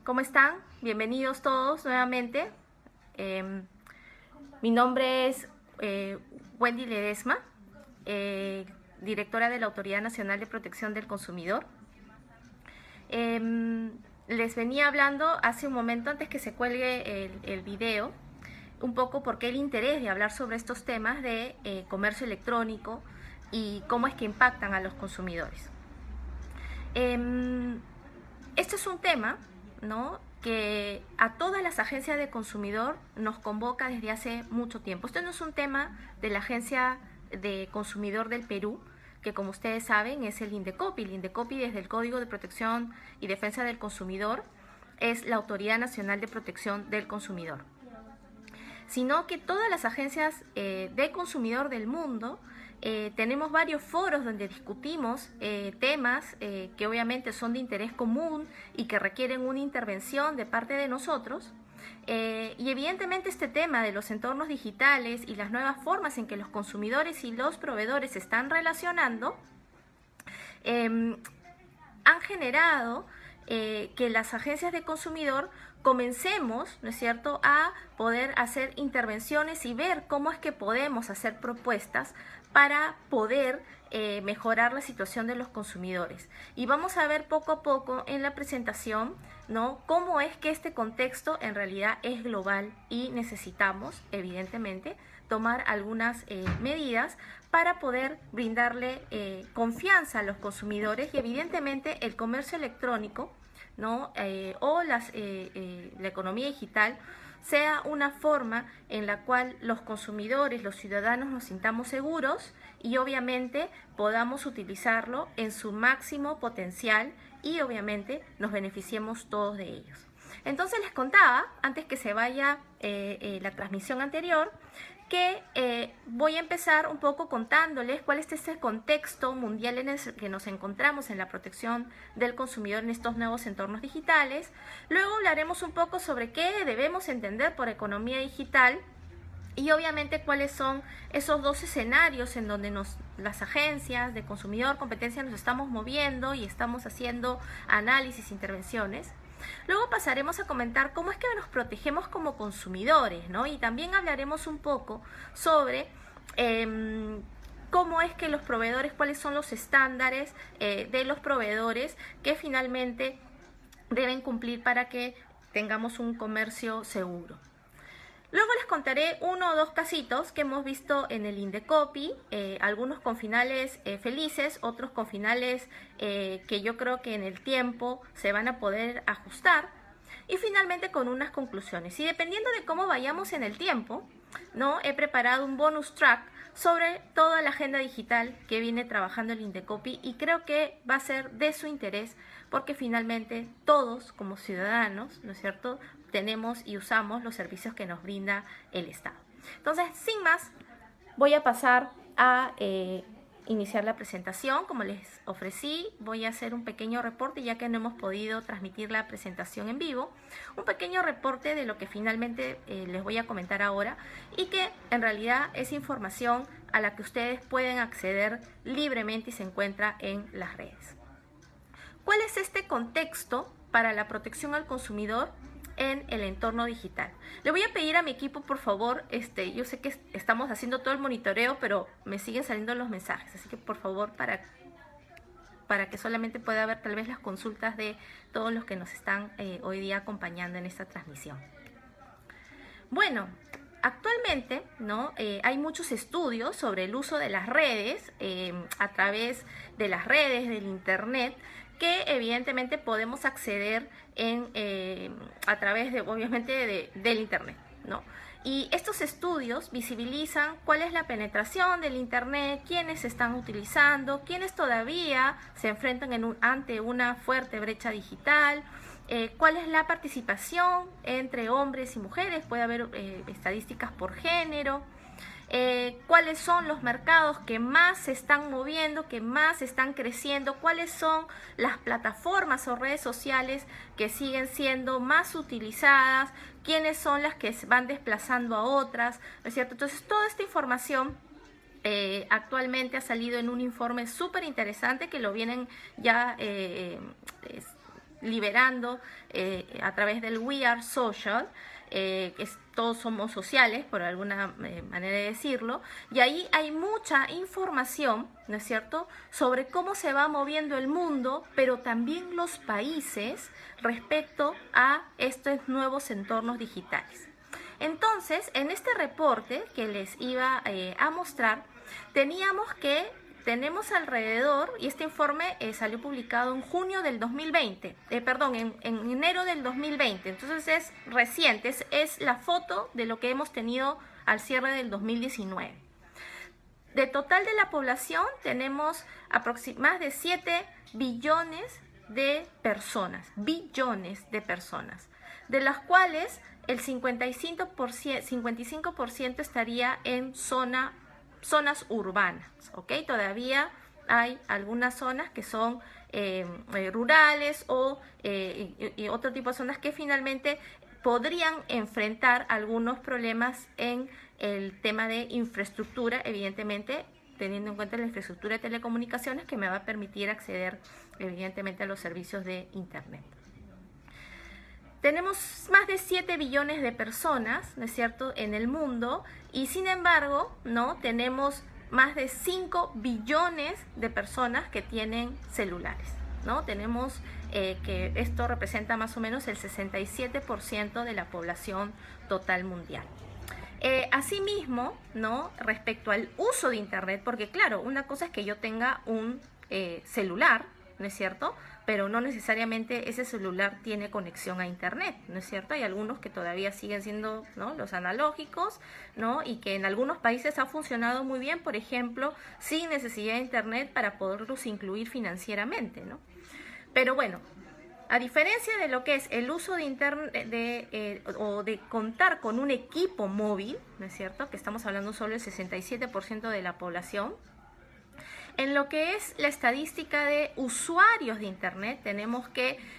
¿Cómo están? Bienvenidos todos nuevamente. Mi nombre es Wendy Ledesma, directora de la Autoridad Nacional de Protección del Consumidor. Les venía hablando hace un momento, antes que se cuelgue el video, un poco por qué el interés de hablar sobre estos temas de comercio electrónico y cómo es que impactan a los consumidores. Este es un tema, ¿no?, que a todas las agencias de consumidor nos convoca desde hace mucho tiempo. Este no es un tema de la Agencia de Consumidor del Perú, que como ustedes saben es el INDECOPI. El INDECOPI, desde el Código de Protección y Defensa del Consumidor, es la Autoridad Nacional de Protección del Consumidor. Sino que todas las agencias de consumidor del mundo tenemos varios foros donde discutimos temas que obviamente son de interés común y que requieren una intervención de parte de nosotros. Y evidentemente este tema de los entornos digitales y las nuevas formas en que los consumidores y los proveedores se están relacionando han generado que las agencias de consumidor comencemos, ¿no es cierto?, a poder hacer intervenciones y ver cómo es que podemos hacer propuestas para poder mejorar la situación de los consumidores. Y vamos a ver poco a poco en la presentación, ¿no?, cómo es que este contexto en realidad es global y necesitamos, evidentemente, tomar algunas medidas para poder brindarle confianza a los consumidores y evidentemente el comercio electrónico, ¿no?, o la economía digital sea una forma en la cual los consumidores, los ciudadanos nos sintamos seguros y obviamente podamos utilizarlo en su máximo potencial y obviamente nos beneficiemos todos de ellos. Entonces les contaba, antes que se vaya la transmisión anterior, que voy a empezar un poco contándoles cuál es ese contexto mundial en el que nos encontramos en la protección del consumidor en estos nuevos entornos digitales. Luego hablaremos un poco sobre qué debemos entender por economía digital y obviamente cuáles son esos dos escenarios en donde las agencias de consumidor, competencia, nos estamos moviendo y estamos haciendo análisis, intervenciones. Luego pasaremos a comentar cómo es que nos protegemos como consumidores, ¿no? Y también hablaremos un poco sobre cómo es que los proveedores, cuáles son los estándares de los proveedores que finalmente deben cumplir para que tengamos un comercio seguro. Luego les contaré uno o dos casitos que hemos visto en el INDECOPI, algunos con finales felices, otros con finales que yo creo que en el tiempo se van a poder ajustar, y finalmente con unas conclusiones. Y dependiendo de cómo vayamos en el tiempo, ¿no?, he preparado un bonus track sobre toda la agenda digital que viene trabajando el INDECOPI y creo que va a ser de su interés porque finalmente todos como ciudadanos, ¿no es cierto?, tenemos y usamos los servicios que nos brinda el Estado. Entonces, sin más, voy a pasar a iniciar la presentación. Como les ofrecí, voy a hacer un pequeño reporte, ya que no hemos podido transmitir la presentación en vivo, un pequeño reporte de lo que finalmente les voy a comentar ahora y que en realidad es información a la que ustedes pueden acceder libremente y se encuentra en las redes. ¿Cuál es este contexto para la protección al consumidor en el entorno digital? Le voy a pedir a mi equipo, por favor, yo sé que estamos haciendo todo el monitoreo, pero me siguen saliendo los mensajes, así que por favor, para que solamente pueda ver tal vez las consultas de todos los que nos están hoy día acompañando en esta transmisión. Bueno, actualmente, ¿no?, hay muchos estudios sobre el uso de las redes, a través de las redes, del internet, que evidentemente podemos acceder a través de, obviamente, del internet, ¿no? Y estos estudios visibilizan cuál es la penetración del internet, quiénes están utilizando, quiénes todavía se enfrentan ante una fuerte brecha digital, cuál es la participación entre hombres y mujeres, puede haber estadísticas por género, cuáles son los mercados que más se están moviendo, que más están creciendo, cuáles son las plataformas o redes sociales que siguen siendo más utilizadas, quiénes son las que van desplazando a otras, ¿no es cierto? Entonces, toda esta información actualmente ha salido en un informe súper interesante que lo vienen ya liberando a través del We Are Social, todos somos sociales, por alguna manera de decirlo, y ahí hay mucha información, ¿no es cierto?, sobre cómo se va moviendo el mundo, pero también los países respecto a estos nuevos entornos digitales. Entonces, en este reporte que les iba a mostrar, tenemos alrededor, y este informe salió publicado en junio del 2020, en enero del 2020, entonces es reciente, es la foto de lo que hemos tenido al cierre del 2019. De total de la población tenemos más de 7 billones de personas, de las cuales el 55% estaría en zonas urbanas, ¿ok? Todavía hay algunas zonas que son rurales y otro tipo de zonas que finalmente podrían enfrentar algunos problemas en el tema de infraestructura, evidentemente teniendo en cuenta la infraestructura de telecomunicaciones que me va a permitir acceder evidentemente a los servicios de Internet. Tenemos más de 7 billones de personas, ¿no es cierto?, en el mundo, y sin embargo, ¿no?, tenemos más de 5 billones de personas que tienen celulares, ¿no? Tenemos que esto representa más o menos el 67% de la población total mundial. Asimismo, ¿no?, respecto al uso de Internet, porque claro, una cosa es que yo tenga un celular, ¿no es cierto?, pero no necesariamente ese celular tiene conexión a Internet, ¿no es cierto? Hay algunos que todavía siguen siendo, ¿no?, los analógicos, ¿no?, y que en algunos países ha funcionado muy bien, por ejemplo, sin necesidad de Internet para poderlos incluir financieramente, ¿no? Pero bueno, a diferencia de lo que es el uso de Internet o de contar con un equipo móvil, ¿no es cierto?, que estamos hablando solo del 67% de la población, en lo que es la estadística de usuarios de Internet,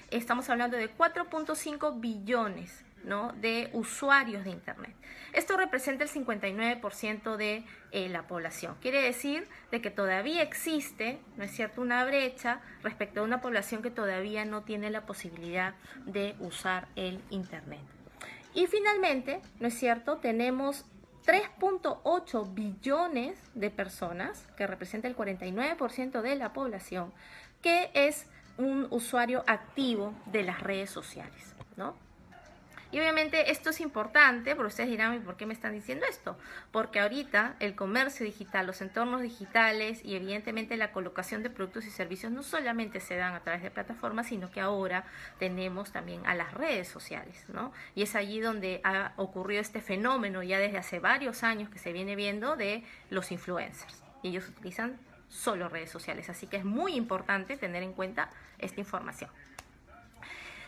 estamos hablando de 4.5 billones, ¿no?, de usuarios de Internet. Esto representa el 59% de la población. Quiere decir de que todavía existe, ¿no es cierto?, una brecha respecto a una población que todavía no tiene la posibilidad de usar el Internet. Y finalmente, ¿no es cierto?, tenemos 3.8 billones de personas, que representa el 49% de la población, que es un usuario activo de las redes sociales, ¿no? Y obviamente esto es importante, porque ustedes dirán, ¿y por qué me están diciendo esto? Porque ahorita el comercio digital, los entornos digitales y evidentemente la colocación de productos y servicios no solamente se dan a través de plataformas, sino que ahora tenemos también a las redes sociales, ¿no? Y es allí donde ha ocurrido este fenómeno ya desde hace varios años que se viene viendo de los influencers. Y ellos utilizan solo redes sociales, así que es muy importante tener en cuenta esta información.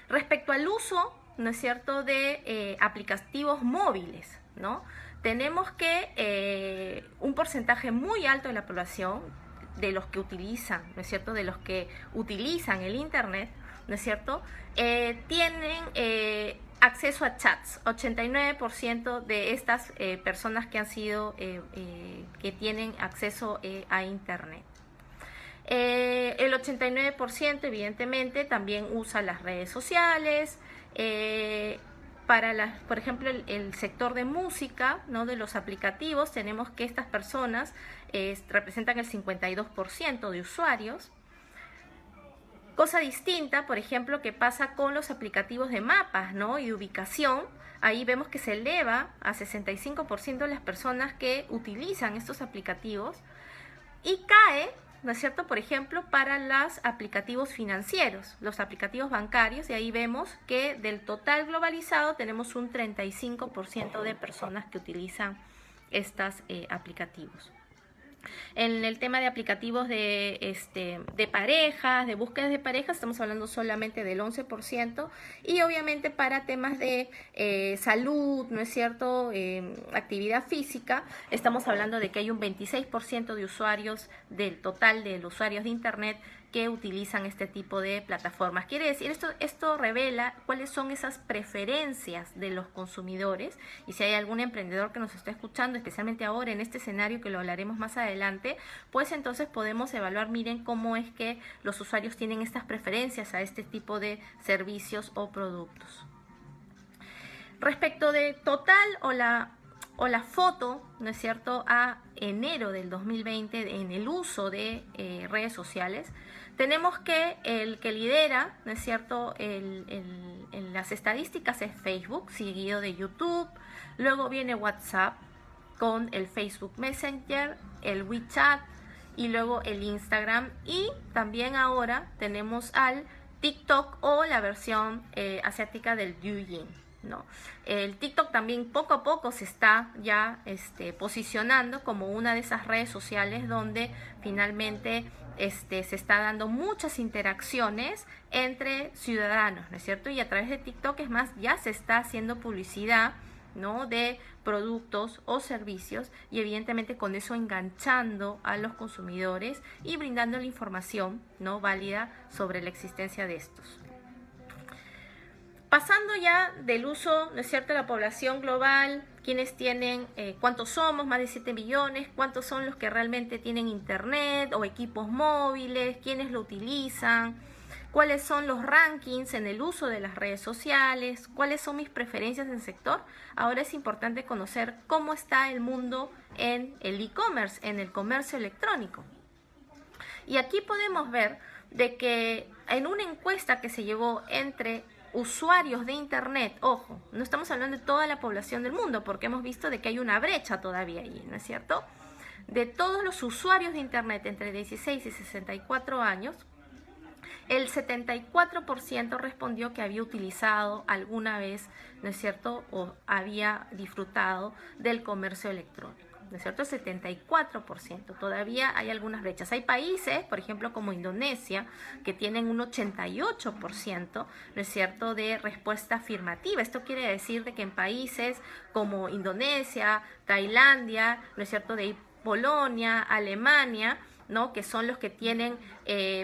Respecto al uso, ¿no es cierto?, de aplicativos móviles, ¿no? Tenemos que un porcentaje muy alto de la población, de los que utilizan, ¿no es cierto?, de los que utilizan el Internet, ¿no es cierto?, tienen acceso a chats. 89% de estas personas que han sido, que tienen acceso a Internet. El 89% evidentemente también usa las redes sociales. Por ejemplo, el sector de música, ¿no?, de los aplicativos, tenemos que estas personas representan el 52% de usuarios. Cosa distinta, por ejemplo, que pasa con los aplicativos de mapas, ¿no?, y de ubicación. Ahí vemos que se eleva a 65% de las personas que utilizan estos aplicativos y cae, ¿no es cierto?, por ejemplo, para los aplicativos financieros, los aplicativos bancarios, y ahí vemos que del total globalizado tenemos un 35% de personas que utilizan estos aplicativos. En el tema de aplicativos de parejas, de búsquedas de parejas, estamos hablando solamente del 11%, y obviamente para temas de salud, ¿no es cierto?, actividad física, estamos hablando de que hay un 26% de usuarios del total de los usuarios de Internet que utilizan este tipo de plataformas. Quiere decir, esto revela cuáles son esas preferencias de los consumidores, y si hay algún emprendedor que nos está escuchando, especialmente ahora en este escenario que lo hablaremos más adelante, pues entonces podemos evaluar, miren cómo es que los usuarios tienen estas preferencias a este tipo de servicios o productos. Respecto de total o la foto, ¿no es cierto?, a enero del 2020 en el uso de redes sociales, tenemos que el que lidera, ¿no es cierto?, en las estadísticas es Facebook, seguido de YouTube, luego viene WhatsApp con el Facebook Messenger, el WeChat y luego el Instagram, y también ahora tenemos al TikTok o la versión asiática del Douyin, ¿no? El TikTok también poco a poco se está ya posicionando como una de esas redes sociales donde finalmente se está dando muchas interacciones entre ciudadanos, ¿no es cierto? Y a través de TikTok, es más, ya se está haciendo publicidad, ¿no?, de productos o servicios, y evidentemente con eso enganchando a los consumidores y brindando la información, ¿no?, válida sobre la existencia de estos. Pasando ya del uso, ¿no es cierto?, de la población global, quienes tienen, cuántos somos, más de 7 millones, cuántos son los que realmente tienen internet o equipos móviles, quiénes lo utilizan, cuáles son los rankings en el uso de las redes sociales, cuáles son mis preferencias en el sector. Ahora es importante conocer cómo está el mundo en el e-commerce, en el comercio electrónico. Y aquí podemos ver de que en una encuesta que se llevó entre usuarios de internet, ojo, no estamos hablando de toda la población del mundo, porque hemos visto de que hay una brecha todavía allí, ¿no es cierto? De todos los usuarios de internet entre 16 y 64 años, el 74% respondió que había utilizado alguna vez, ¿no es cierto?, o había disfrutado del comercio electrónico, ¿no es cierto? El 74%. Todavía hay algunas brechas. Hay países, por ejemplo, como Indonesia, que tienen un 88%, ¿no es cierto?, de respuesta afirmativa. Esto quiere decir de que en países como Indonesia, Tailandia, ¿no es cierto?, de Polonia, Alemania, ¿no?, que son los que tienen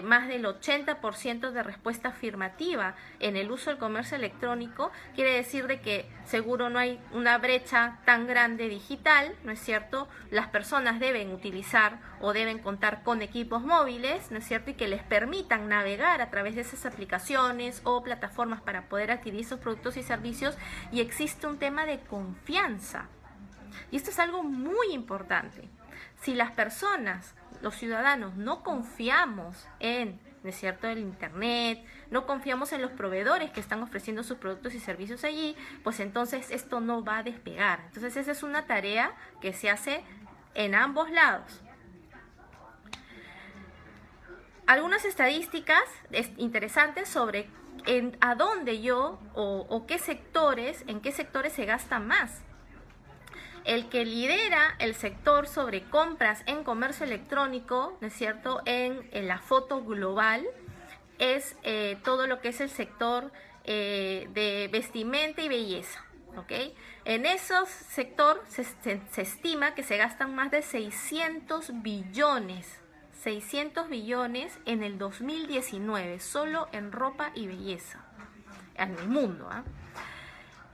más del 80% de respuesta afirmativa en el uso del comercio electrónico, quiere decir de que seguro no hay una brecha tan grande digital, ¿no es cierto? Las personas deben utilizar o deben contar con equipos móviles, ¿no es cierto?, y que les permitan navegar a través de esas aplicaciones o plataformas para poder adquirir esos productos y servicios, y existe un tema de confianza. Y esto es algo muy importante. Si las personas, los ciudadanos, no confiamos en, ¿no es cierto?, el internet, no confiamos en los proveedores que están ofreciendo sus productos y servicios allí, pues entonces esto no va a despegar. Entonces esa es una tarea que se hace en ambos lados. Algunas estadísticas interesantes sobre a dónde yo o qué sectores, en qué sectores se gasta más. El que lidera el sector sobre compras en comercio electrónico, ¿no es cierto?, en la foto global, es todo lo que es el sector de vestimenta y belleza, ¿ok? En ese sector se estima que se gastan más de 600 billones en el 2019, solo en ropa y belleza, en el mundo, ¿ah?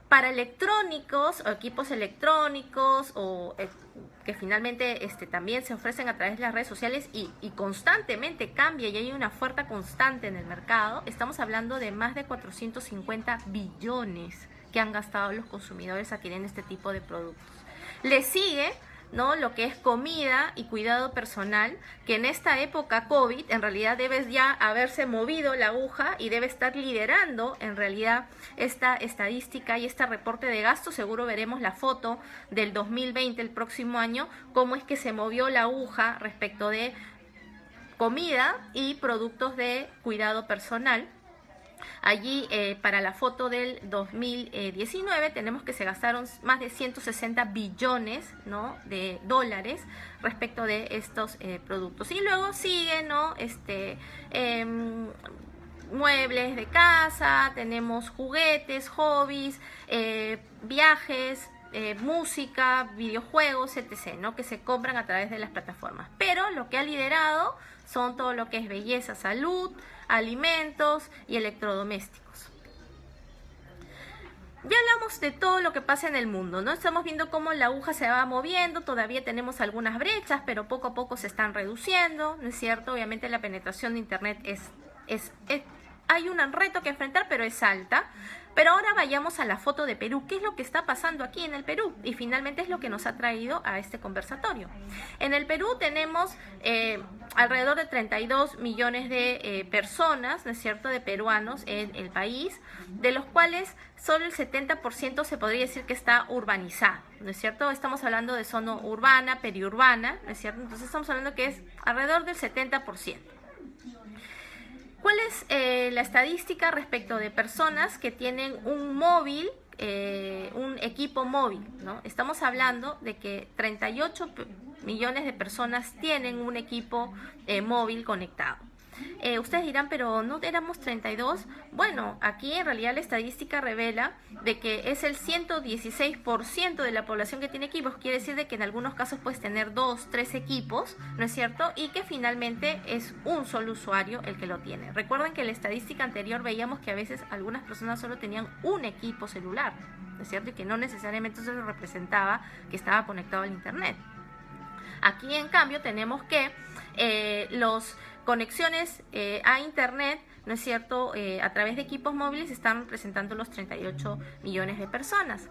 Para electrónicos o equipos electrónicos o que finalmente también se ofrecen a través de las redes sociales y constantemente cambia y hay una oferta constante en el mercado, estamos hablando de más de 450 billones que han gastado los consumidores adquiriendo este tipo de productos. Le sigue, ¿no?, lo que es comida y cuidado personal, que en esta época COVID en realidad debe ya haberse movido la aguja y debe estar liderando en realidad esta estadística y este reporte de gastos. Seguro veremos la foto del 2020, el próximo año, cómo es que se movió la aguja respecto de comida y productos de cuidado personal. Allí para la foto del 2019 tenemos que se gastaron más de 160 billones, ¿no?, de dólares respecto de estos productos. Y luego sigue, ¿no?, muebles de casa, tenemos juguetes, hobbies, viajes, música, videojuegos, etc., ¿no?, que se compran a través de las plataformas. Pero lo que ha liderado son todo lo que es belleza, salud, alimentos y electrodomésticos. Ya hablamos de todo lo que pasa en el mundo, ¿no? Estamos viendo cómo la aguja se va moviendo, todavía tenemos algunas brechas, pero poco a poco se están reduciendo, ¿no es cierto? Obviamente la penetración de Internet hay un reto que enfrentar, pero es alta. Pero ahora vayamos a la foto de Perú. ¿Qué es lo que está pasando aquí en el Perú? Y finalmente es lo que nos ha traído a este conversatorio. En el Perú tenemos alrededor de 32 millones de personas, ¿no es cierto?, de peruanos en el país, de los cuales solo el 70% se podría decir que está urbanizado, ¿no es cierto? Estamos hablando de zona urbana, periurbana, ¿no es cierto? Entonces estamos hablando que es alrededor del 70%. ¿Cuál es la estadística respecto de personas que tienen un móvil, un equipo móvil, ¿no? Estamos hablando de que 38 millones de personas tienen un equipo móvil conectado. Ustedes dirán, pero ¿no éramos 32? Bueno, aquí en realidad la estadística revela de que es el 116% de la población que tiene equipos. Quiere decir de que en algunos casos puedes tener 2, 3 equipos, ¿no es cierto? Y que finalmente es un solo usuario el que lo tiene. Recuerden que en la estadística anterior veíamos que a veces algunas personas solo tenían un equipo celular, ¿no es cierto? Y que no necesariamente eso representaba que estaba conectado al Internet. Aquí en cambio tenemos que los conexiones a Internet, ¿no es cierto?, a través de equipos móviles están representando los 38 millones de personas.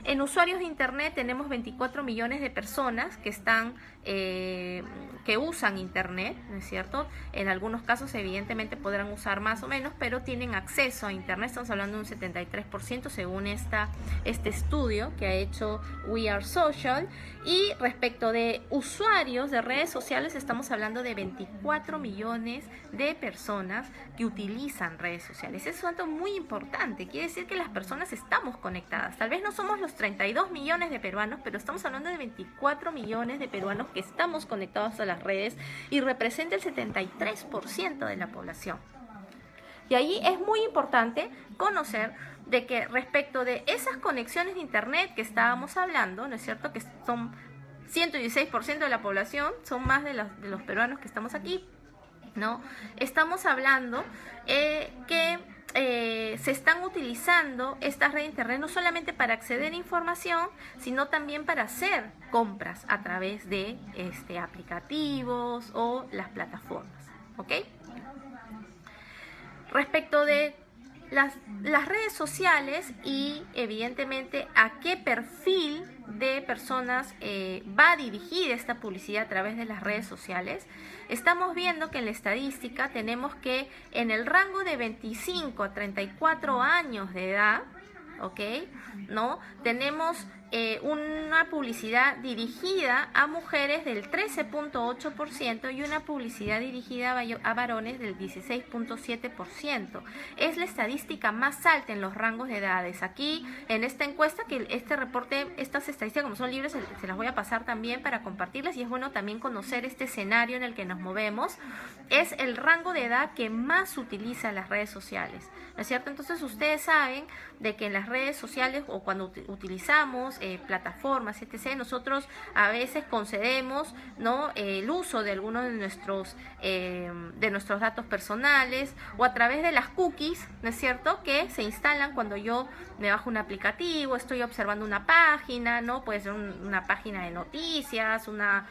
En usuarios de Internet tenemos 24 millones de personas que están que usan Internet, ¿no es cierto? En algunos casos evidentemente podrán usar más o menos, pero tienen acceso a Internet. Estamos hablando de un 73% según este estudio que ha hecho We Are Social. Y respecto de usuarios de redes sociales, estamos hablando de 24 millones de personas que utilizan redes sociales. Es un dato muy importante. Quiere decir que las personas estamos conectadas. Tal vez no somos los 32 millones de peruanos, pero estamos hablando de 24 millones de peruanos que estamos conectados a las redes y representa el 73% de la población. Y ahí es muy importante conocer de que respecto de esas conexiones de Internet que estábamos hablando, ¿no es cierto?, que son 116% de la población, son más de los peruanos que estamos aquí, ¿no? Estamos hablando que se están utilizando estas redes de Internet no solamente para acceder a información, sino también para hacer compras a través de aplicativos o las plataformas, ¿ok? Respecto de las redes sociales y evidentemente a qué perfil de personas va dirigida esta publicidad a través de las redes sociales, estamos viendo que en la estadística tenemos que en el rango de 25 a 34 años de edad, ¿ok?, ¿no?, tenemos una publicidad dirigida a mujeres del 13.8% y una publicidad dirigida a varones del 16.7%. Es la estadística más alta en los rangos de edades. Aquí, en esta encuesta, que este reporte, estas estadísticas como son libres, se las voy a pasar también para compartirlas, y es bueno también conocer este escenario en el que nos movemos. Es el rango de edad que más utiliza las redes sociales, ¿no es cierto? Entonces ustedes saben de que en las redes sociales o cuando utilizamos plataformas, etc., nosotros a veces concedemos, ¿no?, el uso de algunos de nuestros datos personales, o a través de las cookies, ¿no es cierto?, que se instalan cuando yo me bajo un aplicativo, estoy observando una página, ¿no?, puede ser una página de noticias, una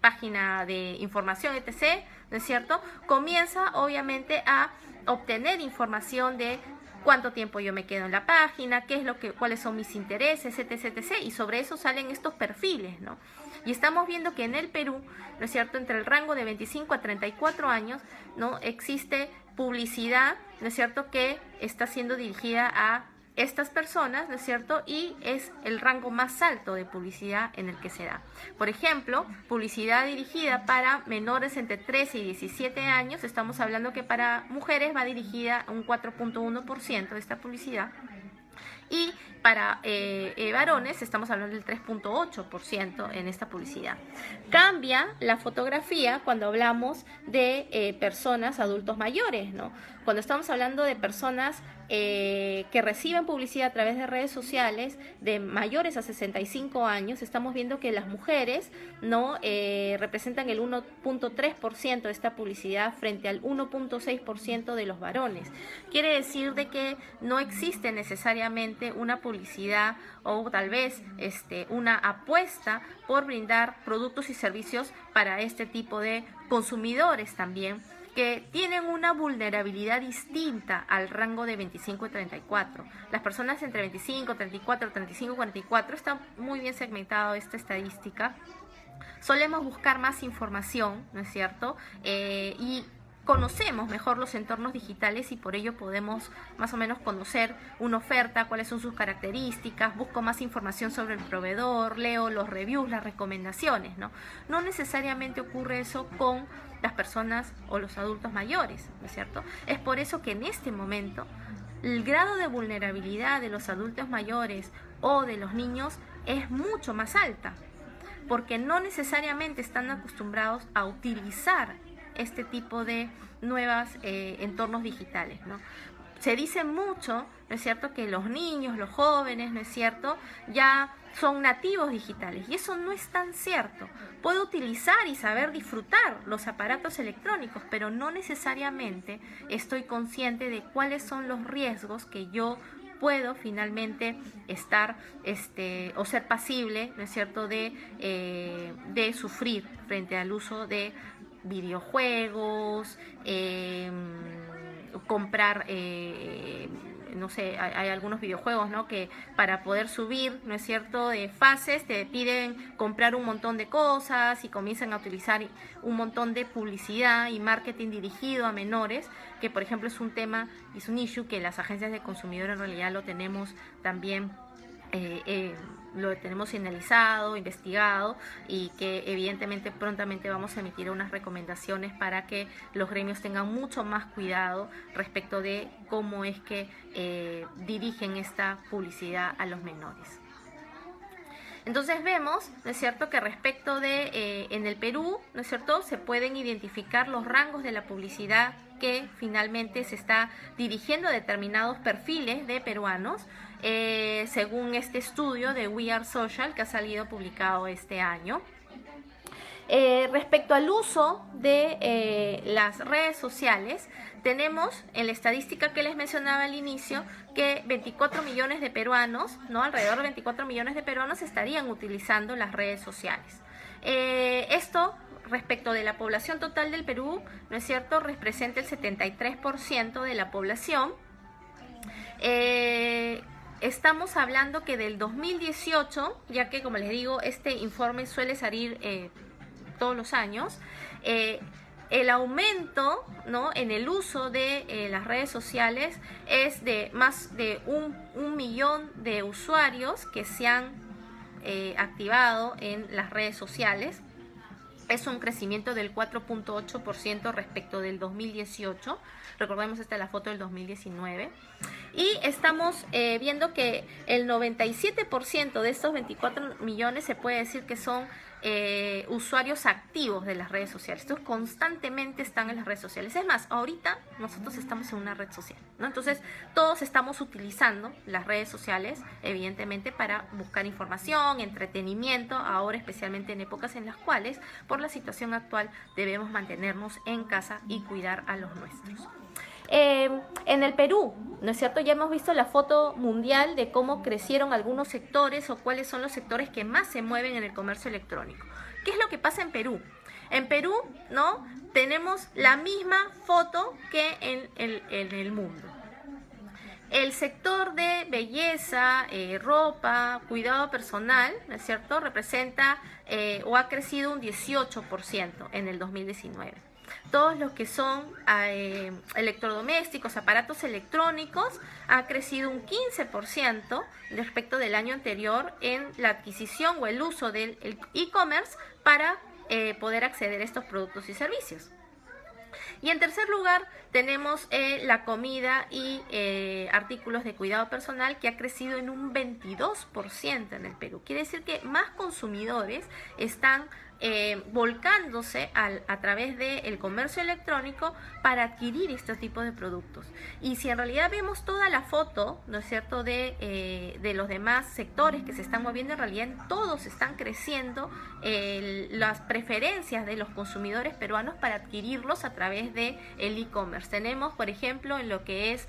página de información, etc., ¿no es cierto?, comienza obviamente a obtener información de cuánto tiempo yo me quedo en la página, cuáles son mis intereses, etc., etc., y sobre eso salen estos perfiles, ¿no? Y estamos viendo que en el Perú, ¿no es cierto?, entre el rango de 25 a 34 años, ¿no?, existe publicidad, ¿no es cierto?, que está siendo dirigida a estas personas, ¿no es cierto?, y es el rango más alto de publicidad en el que se da. Por ejemplo, publicidad dirigida para menores entre 13 y 17 años, estamos hablando que para mujeres va dirigida a un 4.1% de esta publicidad, y para varones estamos hablando del 3.8% en esta publicidad. Cambia la fotografía cuando hablamos de personas adultos mayores, ¿no? Cuando estamos hablando de personas que reciben publicidad a través de redes sociales de mayores a 65 años, estamos viendo que las mujeres no representan el 1.3% de esta publicidad frente al 1.6% de los varones. Quiere decir de que no existe necesariamente una publicidad o tal vez una apuesta por brindar productos y servicios para este tipo de consumidores también, que tienen una vulnerabilidad distinta al rango de 25 y 34. Las personas entre 25, 34, 35 y 44, está muy bien segmentado esta estadística. Solemos buscar más información, ¿no es cierto? Y conocemos mejor los entornos digitales y por ello podemos más o menos conocer una oferta, cuáles son sus características, busco más información sobre el proveedor, leo los reviews, las recomendaciones, ¿no? No necesariamente ocurre eso con las personas o los adultos mayores, ¿no es cierto? Es por eso que en este momento el grado de vulnerabilidad de los adultos mayores o de los niños es mucho más alta, porque no necesariamente están acostumbrados a utilizar este tipo de nuevos entornos digitales, ¿no? Se dice mucho, ¿no es cierto?, que los niños, los jóvenes, ¿no es cierto?, ya son nativos digitales, y eso no es tan cierto. Puedo utilizar y saber disfrutar los aparatos electrónicos, pero no necesariamente estoy consciente de cuáles son los riesgos que yo puedo finalmente estar o ser pasible, ¿no es cierto?, de sufrir frente al uso de videojuegos, comprar, no sé, hay algunos videojuegos, ¿no?, que para poder subir, ¿no es cierto?, de fases te piden comprar un montón de cosas y comienzan a utilizar un montón de publicidad y marketing dirigido a menores, que por ejemplo es un tema, es un issue que las agencias de consumidor en realidad lo tenemos también lo tenemos señalizado, investigado, y que evidentemente prontamente vamos a emitir unas recomendaciones para que los gremios tengan mucho más cuidado respecto de cómo es que dirigen esta publicidad a los menores. Entonces vemos, ¿no es cierto?, que respecto de en el Perú, ¿no es cierto?, se pueden identificar los rangos de la publicidad que finalmente se está dirigiendo a determinados perfiles de peruanos, según este estudio de We Are Social que ha salido publicado este año. Respecto al uso de las redes sociales, tenemos en la estadística que les mencionaba al inicio que 24 millones de peruanos, ¿no?, alrededor de 24 millones de peruanos estarían utilizando las redes sociales. Esto respecto de la población total del Perú, ¿no es cierto?, representa el 73% de la población. Estamos hablando que del 2018, ya que como les digo, este informe suele salir todos los años, el aumento, ¿no?, en el uso de las redes sociales es de más de un millón de usuarios que se han activado en las redes sociales. Es un crecimiento del 4.8% respecto del 2018. Recordemos, esta es la foto del 2019. Y estamos viendo que el 97% de estos 24 millones se puede decir que son usuarios activos de las redes sociales. Estos constantemente están en las redes sociales. Es más, ahorita nosotros estamos en una red social, ¿no? Entonces, todos estamos utilizando las redes sociales, evidentemente, para buscar información, entretenimiento, ahora especialmente en épocas en las cuales, por la situación actual, debemos mantenernos en casa y cuidar a los nuestros. En el Perú, ¿no es cierto?, ya hemos visto la foto mundial de cómo crecieron algunos sectores o cuáles son los sectores que más se mueven en el comercio electrónico. ¿Qué es lo que pasa en Perú? En Perú, ¿no?, tenemos la misma foto que en el mundo. El sector de belleza, ropa, cuidado personal, ¿no es cierto?, representa o ha crecido un 18% en el 2019. Todos los que son electrodomésticos, aparatos electrónicos, ha crecido un 15% respecto del año anterior en la adquisición o el uso del e-commerce para poder acceder a estos productos y servicios. Y en tercer lugar tenemos la comida y artículos de cuidado personal, que ha crecido en un 22% en el Perú. Quiere decir que más consumidores están volcándose a través del comercio electrónico para adquirir este tipo de productos. Y si en realidad vemos toda la foto, ¿no es cierto?, de los demás sectores que se están moviendo, en realidad en todos están creciendo las preferencias de los consumidores peruanos para adquirirlos a través del e-commerce. Tenemos, por ejemplo, en lo que es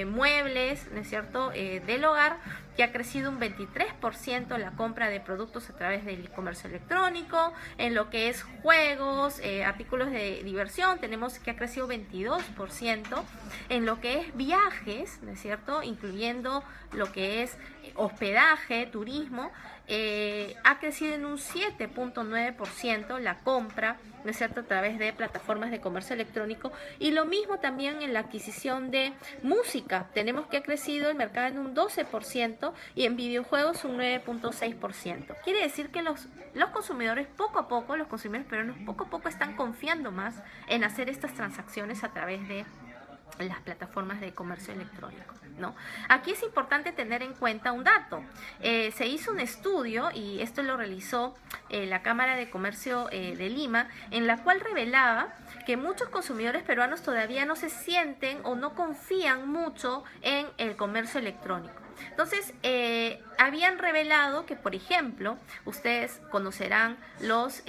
muebles, ¿no es cierto?, del hogar, que ha crecido un 23% la compra de productos a través del comercio electrónico. En lo que es juegos, artículos de diversión, tenemos que ha crecido 22%. En lo que es viajes, ¿no es cierto?, incluyendo lo que es hospedaje, turismo, ha crecido en un 7.9% la compra, ¿no es cierto?, a través de plataformas de comercio electrónico. Y lo mismo también en la adquisición de música. Tenemos que ha crecido el mercado en un 12% y en videojuegos un 9.6%. Quiere decir que los consumidores poco a poco, los consumidores peruanos poco a poco están confiando más en hacer estas transacciones a través de las plataformas de comercio electrónico, ¿no? Aquí es importante tener en cuenta un dato. Se hizo un estudio, y esto lo realizó la Cámara de Comercio de Lima, en la cual revelaba que muchos consumidores peruanos todavía no se sienten o no confían mucho en el comercio electrónico. Entonces, habían revelado que, por ejemplo, ustedes conocerán los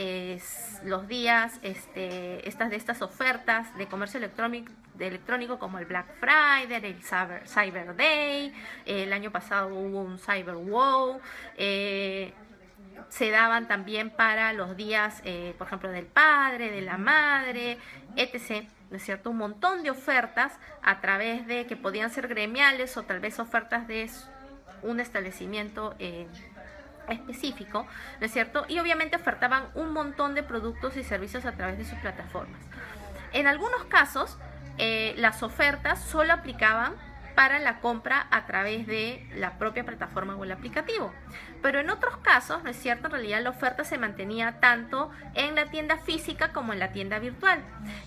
días, estas ofertas de comercio electrónico como el Black Friday, el Cyber Day, el año pasado hubo un Cyber Wow, se daban también para los días, por ejemplo, del padre, de la madre, etc., ¿no es cierto? Un montón de ofertas a través de que podían ser gremiales o tal vez ofertas de un establecimiento específico, ¿no es cierto? Y obviamente ofertaban un montón de productos y servicios a través de sus plataformas. En algunos casos, las ofertas solo aplicaban para la compra a través de la propia plataforma o el aplicativo. Pero en otros casos, ¿no es cierto?, en realidad la oferta se mantenía tanto en la tienda física como en la tienda virtual.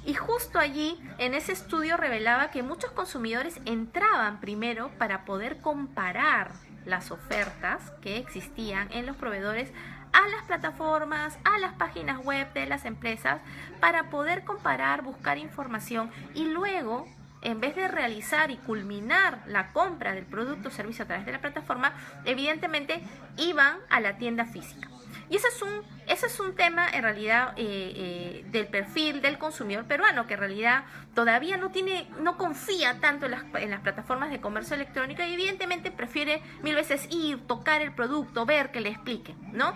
Y justo allí, en ese estudio revelaba que muchos consumidores entraban primero para poder comparar las ofertas que existían en los proveedores a las plataformas, a las páginas web de las empresas, para poder comparar, buscar información y luego, en vez de realizar y culminar la compra del producto o servicio a través de la plataforma, evidentemente iban a la tienda física. Y ese es un tema en realidad del perfil del consumidor peruano, que en realidad todavía no confía tanto en las plataformas de comercio electrónico y evidentemente prefiere mil veces ir, tocar el producto, ver que le expliquen, ¿no?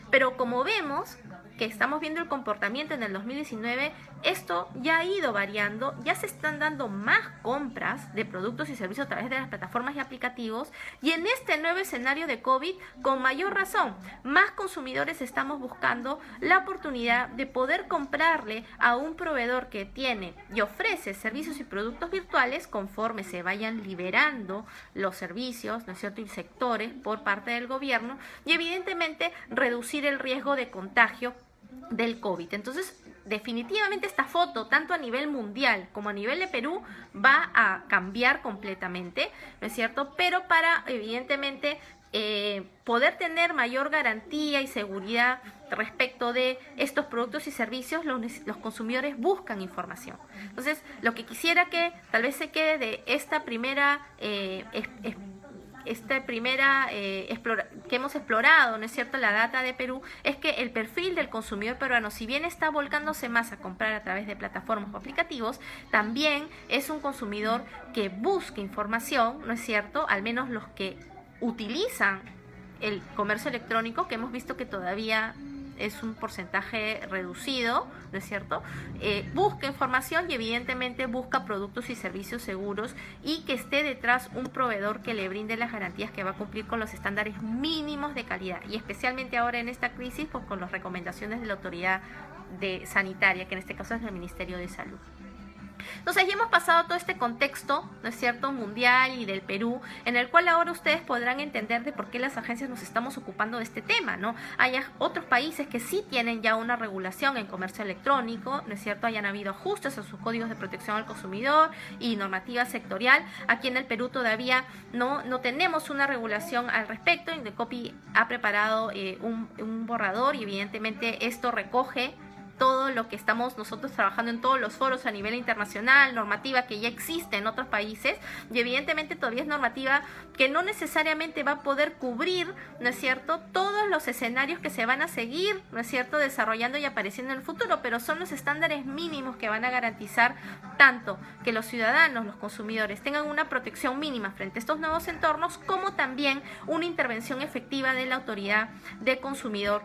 Pero como vemos que estamos viendo el comportamiento en el 2019, esto ya ha ido variando, ya se están dando más compras de productos y servicios a través de las plataformas y aplicativos, y en este nuevo escenario de COVID, con mayor razón, más consumidores estamos buscando la oportunidad de poder comprarle a un proveedor que tiene y ofrece servicios y productos virtuales conforme se vayan liberando los servicios, ¿no es cierto?, y sectores por parte del gobierno, y evidentemente reducir el riesgo de contagio del COVID. Entonces, definitivamente esta foto, tanto a nivel mundial como a nivel de Perú, va a cambiar completamente, ¿no es cierto? Pero para, evidentemente, poder tener mayor garantía y seguridad respecto de estos productos y servicios, los consumidores buscan información. Entonces, lo que quisiera que tal vez se quede de esta primera que hemos explorado, ¿no es cierto?, la data de Perú, es que el perfil del consumidor peruano, si bien está volcándose más a comprar a través de plataformas o aplicativos, también es un consumidor que busca información, ¿no es cierto?, al menos los que utilizan el comercio electrónico, que hemos visto que todavía es un porcentaje reducido, ¿no es cierto? Busca información y evidentemente busca productos y servicios seguros y que esté detrás un proveedor que le brinde las garantías que va a cumplir con los estándares mínimos de calidad, y especialmente ahora en esta crisis, pues con las recomendaciones de la autoridad sanitaria, que en este caso es el Ministerio de Salud. Entonces ya hemos pasado todo este contexto, ¿no es cierto?, mundial y del Perú, en el cual ahora ustedes podrán entender de por qué las agencias nos estamos ocupando de este tema, ¿no? Hay otros países que sí tienen ya una regulación en comercio electrónico, ¿no es cierto?, hayan habido ajustes a sus códigos de protección al consumidor y normativa sectorial. Aquí en el Perú todavía no tenemos una regulación al respecto. Indecopi ha preparado un borrador y evidentemente esto recoge todo lo que estamos nosotros trabajando en todos los foros a nivel internacional, normativa que ya existe en otros países, y evidentemente todavía es normativa que no necesariamente va a poder cubrir, ¿no es cierto?, todos los escenarios que se van a seguir, ¿no es cierto?, desarrollando y apareciendo en el futuro, pero son los estándares mínimos que van a garantizar tanto que los ciudadanos, los consumidores, tengan una protección mínima frente a estos nuevos entornos, como también una intervención efectiva de la autoridad de consumidor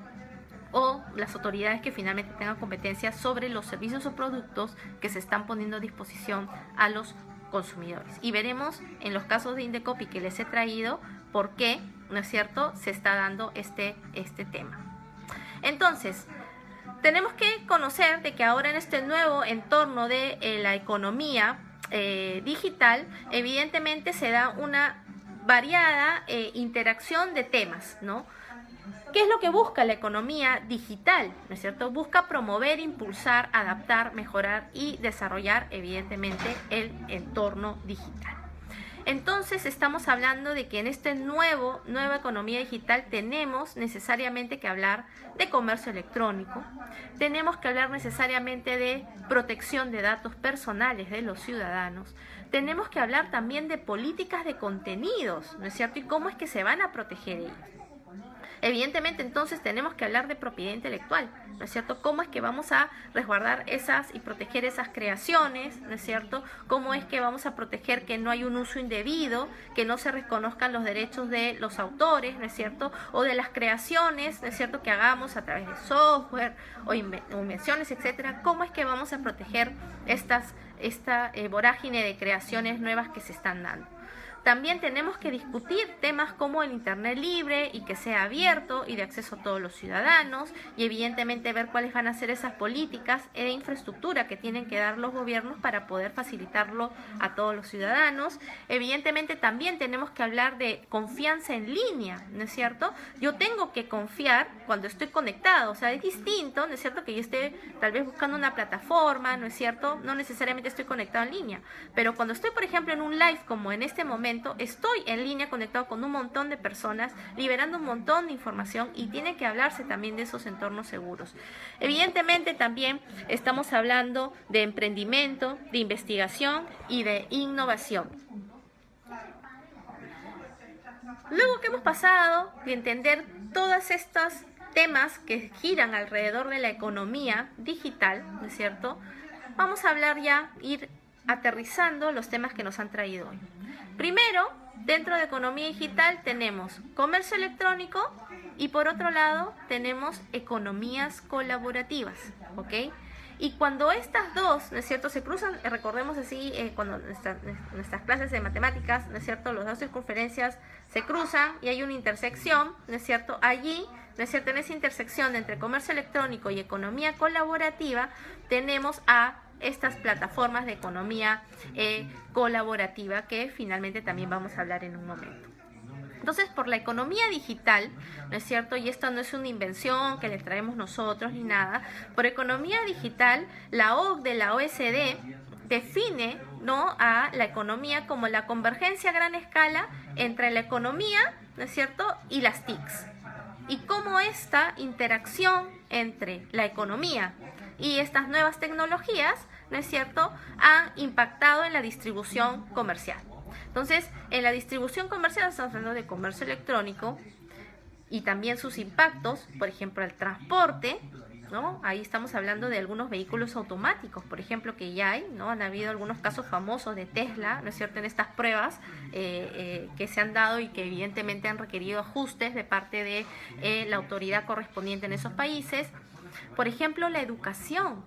o las autoridades que finalmente tengan competencia sobre los servicios o productos que se están poniendo a disposición a los consumidores. Y veremos en los casos de Indecopi que les he traído por qué, ¿no es cierto?, se está dando este tema. Entonces, tenemos que conocer de que ahora en este nuevo entorno de la economía digital, evidentemente se da una variada interacción de temas, ¿no? ¿Qué es lo que busca la economía digital? ¿No es cierto? Busca promover, impulsar, adaptar, mejorar y desarrollar, evidentemente, el entorno digital. Entonces, estamos hablando de que en esta nueva economía digital tenemos necesariamente que hablar de comercio electrónico, tenemos que hablar necesariamente de protección de datos personales de los ciudadanos, tenemos que hablar también de políticas de contenidos, ¿no es cierto? Y cómo es que se van a proteger ellos. Evidentemente, entonces, tenemos que hablar de propiedad intelectual, ¿no es cierto? ¿Cómo es que vamos a resguardar esas y proteger esas creaciones, ¿no es cierto? ¿Cómo es que vamos a proteger que no hay un uso indebido, que no se reconozcan los derechos de los autores, ¿no es cierto? O de las creaciones, ¿no es cierto?, que hagamos a través de software o invenciones, etcétera. ¿Cómo es que vamos a proteger esta vorágine de creaciones nuevas que se están dando? También tenemos que discutir temas como el Internet libre y que sea abierto y de acceso a todos los ciudadanos, y evidentemente ver cuáles van a ser esas políticas de infraestructura que tienen que dar los gobiernos para poder facilitarlo a todos los ciudadanos. Evidentemente también tenemos que hablar de confianza en línea, ¿no es cierto? Yo tengo que confiar cuando estoy conectado, o sea, es distinto, ¿no es cierto?, que yo esté tal vez buscando una plataforma, ¿no es cierto?, no necesariamente estoy conectado en línea, pero cuando estoy, por ejemplo, en un live como en este momento, estoy en línea conectado con un montón de personas, liberando un montón de información, y tiene que hablarse también de esos entornos seguros. Evidentemente también estamos hablando de emprendimiento, de investigación y de innovación. Luego que hemos pasado de entender todas estas temas que giran alrededor de la economía digital, ¿no es cierto?, vamos a hablar ya, ir aterrizando los temas que nos han traído hoy. Primero, dentro de economía digital tenemos comercio electrónico y por otro lado tenemos economías colaborativas, ¿ok? Y cuando estas dos, ¿no es cierto?, se cruzan, recordemos así, cuando nuestras clases de matemáticas, ¿no es cierto?, las dos circunferencias se cruzan y hay una intersección, ¿no es cierto?, allí, ¿no es cierto?, en esa intersección entre comercio electrónico y economía colaborativa tenemos a estas plataformas de economía colaborativa, que finalmente también vamos a hablar en un momento. Entonces, por la economía digital, ¿no es cierto?, y esto no es una invención que les traemos nosotros ni nada, por economía digital, la OCDE, la OSD, define, ¿no?, a la economía como la convergencia a gran escala entre la economía, ¿no es cierto?, y las TICs. Y cómo esta interacción entre la economía y estas nuevas tecnologías, ¿no es cierto?, han impactado en la distribución comercial. Entonces, en la distribución comercial estamos hablando de comercio electrónico y también sus impactos, por ejemplo, el transporte, ¿no? Ahí estamos hablando de algunos vehículos automáticos, por ejemplo, que ya hay, ¿no? Han habido algunos casos famosos de Tesla, ¿no es cierto?, en estas pruebas que se han dado y que evidentemente han requerido ajustes de parte de la autoridad correspondiente en esos países. Por ejemplo, la educación.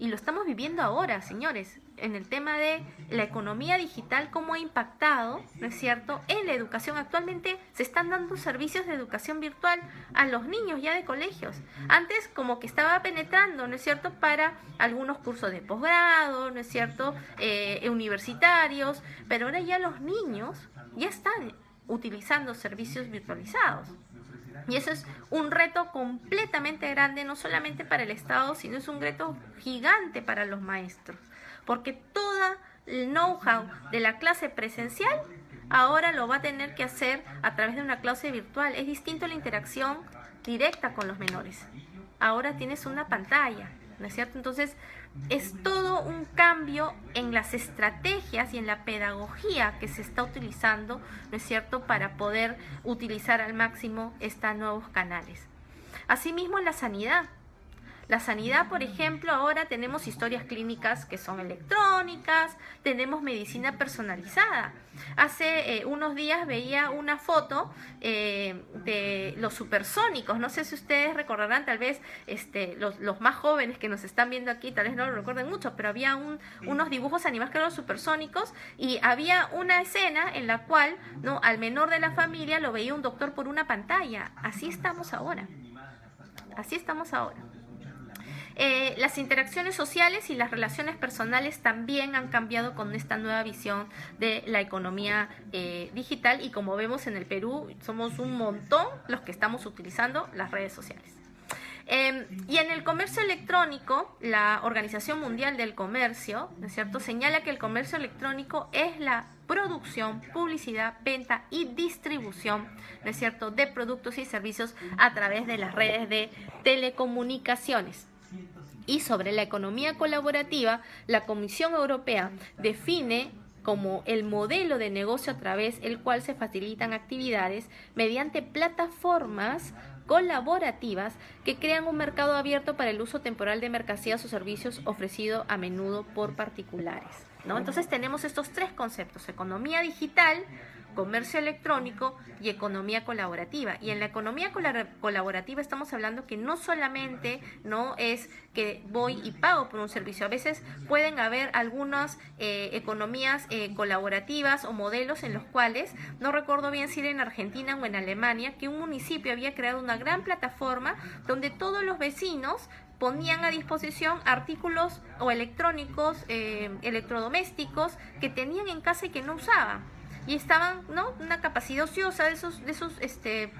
Y lo estamos viviendo ahora, señores. en el tema de la economía digital, cómo ha impactado, ¿no es cierto?, en la educación. Actualmente se están dando servicios de educación virtual a los niños ya de colegios. Antes como que estaba penetrando, ¿no es cierto?, para algunos cursos de posgrado, ¿no es cierto?, universitarios, pero ahora ya los niños ya están utilizando servicios virtualizados. Y eso es un reto completamente grande, no solamente para el Estado, sino es un reto gigante para los maestros, porque todo el know-how de la clase presencial ahora lo va a tener que hacer a través de una clase virtual. Es distinto la interacción directa con los menores. Ahora tienes una pantalla, ¿no es cierto? Entonces, es todo un cambio en las estrategias y en la pedagogía que se está utilizando, ¿no es cierto?, para poder utilizar al máximo estos nuevos canales. Asimismo, en la sanidad. La sanidad, por ejemplo, ahora tenemos historias clínicas que son electrónicas, tenemos medicina personalizada. Hace unos días veía una foto de los supersónicos. No sé si ustedes recordarán, tal vez los más jóvenes que nos están viendo aquí, tal vez no lo recuerden mucho, pero había unos dibujos animados que eran los supersónicos, y había una escena en la cual, ¿no?, al menor de la familia lo veía un doctor por una pantalla. Así estamos ahora. Así estamos ahora. Las interacciones sociales y las relaciones personales también han cambiado con esta nueva visión de la economía digital, y como vemos en el Perú somos un montón los que estamos utilizando las redes sociales. Y en el comercio electrónico, la Organización Mundial del Comercio, ¿no es cierto?, señala que el comercio electrónico es la producción, publicidad, venta y distribución, ¿no es cierto?, de productos y servicios a través de las redes de telecomunicaciones. Y sobre la economía colaborativa, la Comisión Europea define como el modelo de negocio a través del cual se facilitan actividades mediante plataformas colaborativas que crean un mercado abierto para el uso temporal de mercancías o servicios ofrecidos a menudo por particulares, ¿no? Entonces tenemos estos tres conceptos: economía digital, comercio electrónico y economía colaborativa. Y en la economía colaborativa estamos hablando que no solamente no es que voy y pago por un servicio. A veces pueden haber algunas economías colaborativas o modelos en los cuales, no recuerdo bien si era en Argentina o en Alemania, que un municipio había creado una gran plataforma donde todos los vecinos ponían a disposición artículos o electrónicos, electrodomésticos que tenían en casa y que no usaban. Y estaban, ¿no?, una capacidad ociosa de esos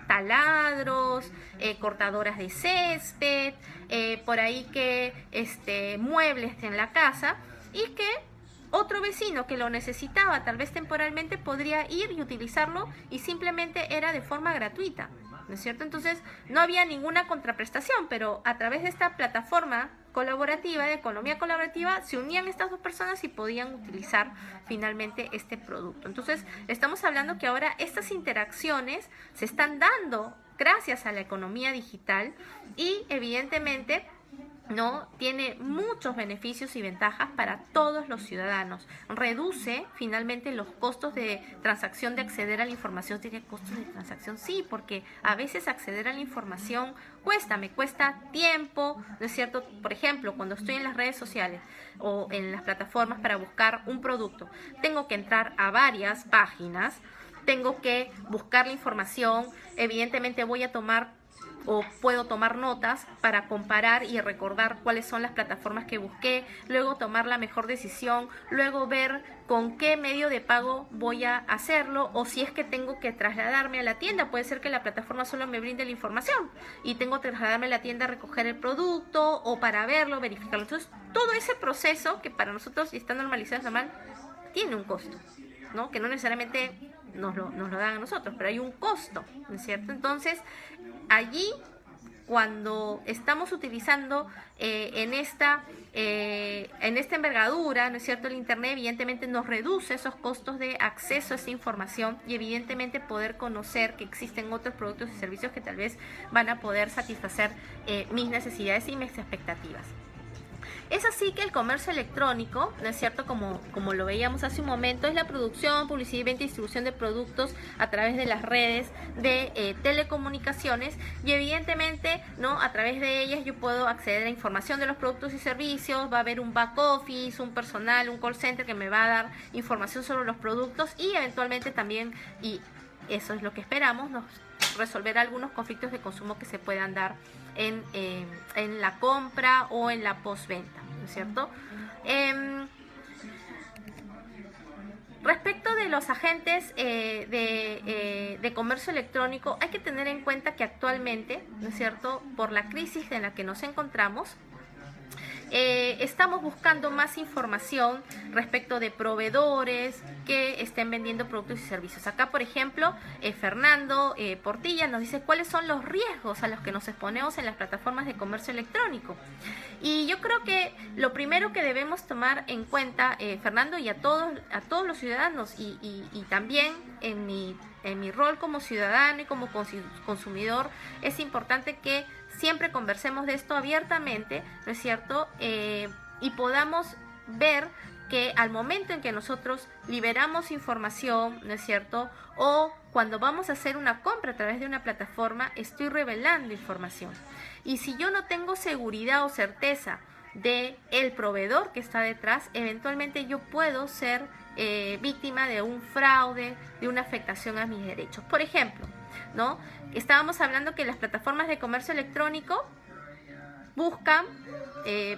taladros, cortadoras de césped, por ahí que muebles en la casa, y que otro vecino que lo necesitaba tal vez temporalmente podría ir y utilizarlo, y simplemente era de forma gratuita, ¿no es cierto? Entonces no había ninguna contraprestación, pero a través de esta plataforma colaborativa, de economía colaborativa, se unían estas dos personas y podían utilizar finalmente este producto. Entonces estamos hablando que ahora estas interacciones se están dando gracias a la economía digital, y evidentemente no tiene muchos beneficios y ventajas para todos los ciudadanos. Reduce finalmente los costos de transacción, de acceder a la información. ¿Tiene costos de transacción? Sí, porque a veces acceder a la información me cuesta tiempo, ¿no es cierto? Por ejemplo, cuando estoy en las redes sociales o en las plataformas para buscar un producto, tengo que entrar a varias páginas, tengo que buscar la información, evidentemente voy a tomar o puedo tomar notas para comparar y recordar cuáles son las plataformas que busqué, luego tomar la mejor decisión, luego ver con qué medio de pago voy a hacerlo, o si es que tengo que trasladarme a la tienda. Puede ser que la plataforma solo me brinde la información y tengo que trasladarme a la tienda a recoger el producto o para verlo, verificarlo. Entonces, todo ese proceso que para nosotros está normalizado, es normal, tiene un costo, ¿no? Que no necesariamente nos lo dan a nosotros, pero hay un costo, ¿no es cierto? Entonces, allí, cuando estamos utilizando en esta envergadura, ¿no es cierto?, el Internet, evidentemente nos reduce esos costos de acceso a esa información, y evidentemente poder conocer que existen otros productos y servicios que tal vez van a poder satisfacer mis necesidades y mis expectativas. Es así que el comercio electrónico, ¿no es cierto? Como lo veíamos hace un momento, es la producción, publicidad, venta y distribución de productos a través de las redes de telecomunicaciones, y evidentemente, ¿no?, a través de ellas yo puedo acceder a información de los productos y servicios. Va a haber un back office, un personal, un call center que me va a dar información sobre los productos, y eventualmente también, y eso es lo que esperamos, nos resolverá algunos conflictos de consumo que se puedan dar en la compra o en la postventa, ¿no es cierto? Respecto de los agentes de comercio electrónico, hay que tener en cuenta que actualmente, ¿no es cierto?, por la crisis en la que nos encontramos, estamos buscando más información respecto de proveedores que estén vendiendo productos y servicios. Acá, por ejemplo, Fernando Portilla nos dice cuáles son los riesgos a los que nos exponemos en las plataformas de comercio electrónico. Y yo creo que lo primero que debemos tomar en cuenta, Fernando, y a todos los ciudadanos, y también en mi rol como ciudadano y como consumidor, es importante que siempre conversemos de esto abiertamente, ¿no es cierto? Y podamos ver que al momento en que nosotros liberamos información, ¿no es cierto?, o cuando vamos a hacer una compra a través de una plataforma, estoy revelando información. Y si yo no tengo seguridad o certeza de el proveedor que está detrás, eventualmente yo puedo ser víctima de un fraude, de una afectación a mis derechos. Por ejemplo, ¿no?, estábamos hablando que las plataformas de comercio electrónico buscan,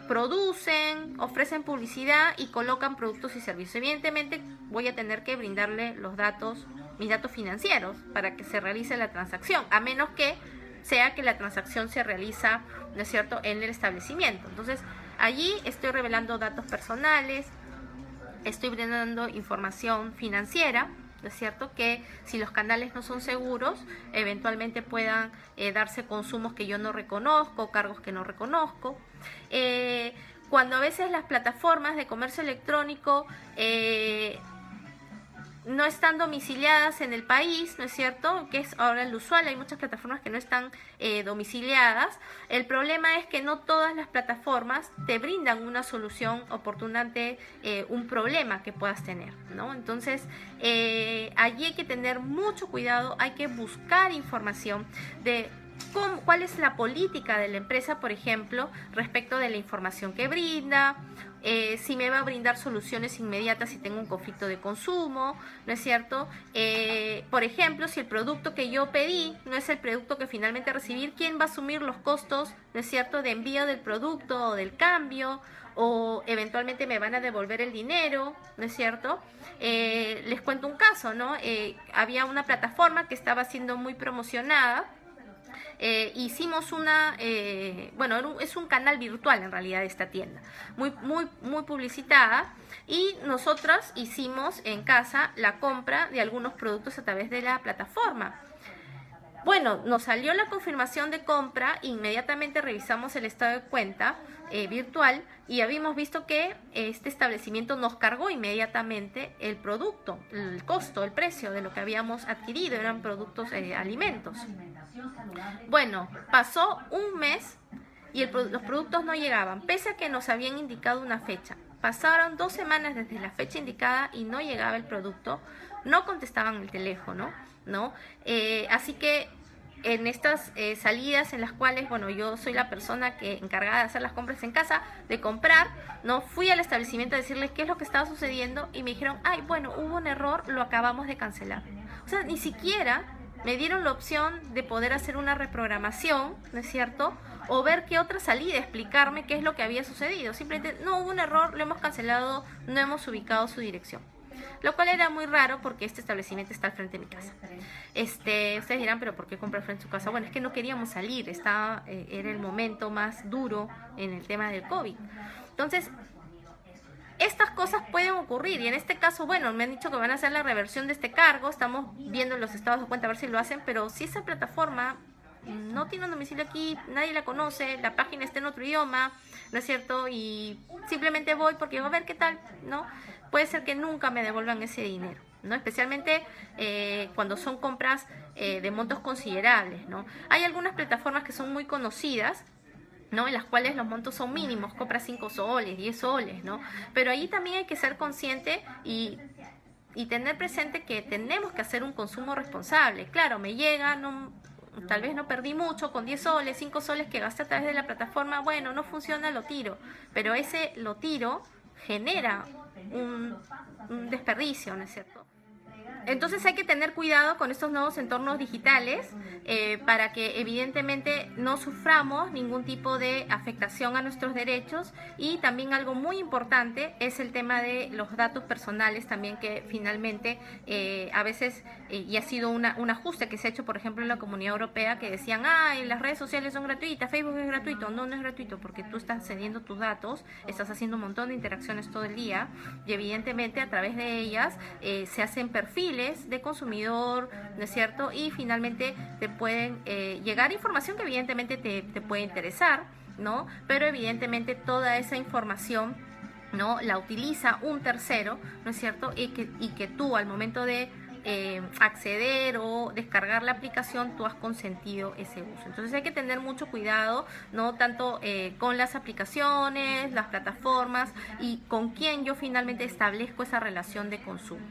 producen, ofrecen publicidad y colocan productos y servicios. Evidentemente voy a tener que brindarle mis datos financieros para que se realice la transacción, a menos que sea que la transacción se realiza, ¿no es cierto?, en el establecimiento. Entonces allí estoy revelando datos personales, estoy brindando información financiera, ¿no es cierto?, que si los canales no son seguros, eventualmente puedan darse consumos que yo no reconozco, cargos que no reconozco. Cuando a veces las plataformas de comercio electrónico no están domiciliadas en el país, ¿no es cierto?, que es ahora el usual, hay muchas plataformas que no están domiciliadas. El problema es que no todas las plataformas te brindan una solución oportuna ante un problema que puedas tener, ¿no? Entonces, allí hay que tener mucho cuidado, hay que buscar información de cuál es la política de la empresa, por ejemplo, respecto de la información que brinda, si me va a brindar soluciones inmediatas si tengo un conflicto de consumo, ¿no es cierto? Por ejemplo, si el producto que yo pedí no es el producto que finalmente recibí, ¿quién va a asumir los costos, ¿no es cierto?, de envío del producto o del cambio? O eventualmente me van a devolver el dinero, ¿no es cierto? Les cuento un caso, ¿no? Había una plataforma que estaba siendo muy promocionada. Hicimos es un canal virtual en realidad esta tienda, muy publicitada, y nosotras hicimos en casa la compra de algunos productos a través de la plataforma. Bueno, nos salió la confirmación de compra, inmediatamente revisamos el estado de cuenta virtual y habíamos visto que este establecimiento nos cargó inmediatamente el producto, el costo, el precio de lo que habíamos adquirido, eran productos, alimentos. Bueno, pasó un mes y los productos no llegaban, pese a que nos habían indicado una fecha. Pasaron 2 semanas desde la fecha indicada y no llegaba el producto, no contestaban el teléfono, ¿no? Así que en estas salidas en las cuales, bueno, yo soy la persona encargada de hacer las compras en casa, de comprar, ¿no?, fui al establecimiento a decirles qué es lo que estaba sucediendo y me dijeron, ay, bueno, hubo un error, lo acabamos de cancelar. O sea, ni siquiera me dieron la opción de poder hacer una reprogramación, ¿no es cierto?, o ver qué otra salida, explicarme qué es lo que había sucedido. Simplemente, no, hubo un error, lo hemos cancelado, no hemos ubicado su dirección. Lo cual era muy raro porque este establecimiento está al frente de mi casa. Ustedes dirán, pero ¿por qué comprar frente a su casa? Bueno, es que no queríamos salir, era el momento más duro en el tema del COVID. Entonces, estas cosas pueden ocurrir y en este caso, bueno, me han dicho que van a hacer la reversión de este cargo, estamos viendo los estados de cuenta a ver si lo hacen, pero si esa plataforma no tiene un domicilio aquí, nadie la conoce, la página está en otro idioma, ¿no es cierto? Y simplemente voy porque voy a ver qué tal, ¿no? Puede ser que nunca me devuelvan ese dinero, ¿no? Especialmente cuando son compras de montos considerables, ¿no? Hay algunas plataformas que son muy conocidas ¿no? En las cuales los montos son mínimos, compra 5 soles, 10 soles, ¿no? Pero ahí también hay que ser consciente y tener presente que tenemos que hacer un consumo responsable. Claro, me llega, no, tal vez no perdí mucho, con 10 soles, 5 soles que gasté a través de la plataforma, bueno, no funciona, lo tiro. Pero ese lo tiro genera un desperdicio, ¿no es cierto? Entonces hay que tener cuidado con estos nuevos entornos digitales para que evidentemente no suframos ningún tipo de afectación a nuestros derechos. Y también algo muy importante es el tema de los datos personales también, que finalmente a veces, y ha sido un ajuste que se ha hecho por ejemplo en la Comunidad Europea, que decían, las redes sociales son gratuitas, Facebook es gratuito. No, no es gratuito, porque tú estás cediendo tus datos, estás haciendo un montón de interacciones todo el día y evidentemente a través de ellas se hacen perfiles de consumidor, ¿no es cierto? Y finalmente te pueden llegar información que evidentemente te puede interesar, ¿no? Pero evidentemente toda esa información, ¿no?, la utiliza un tercero, ¿no es cierto? Y que tú al momento de acceder o descargar la aplicación, tú has consentido ese uso. Entonces hay que tener mucho cuidado, no tanto con las aplicaciones, las plataformas y con quién yo finalmente establezco esa relación de consumo.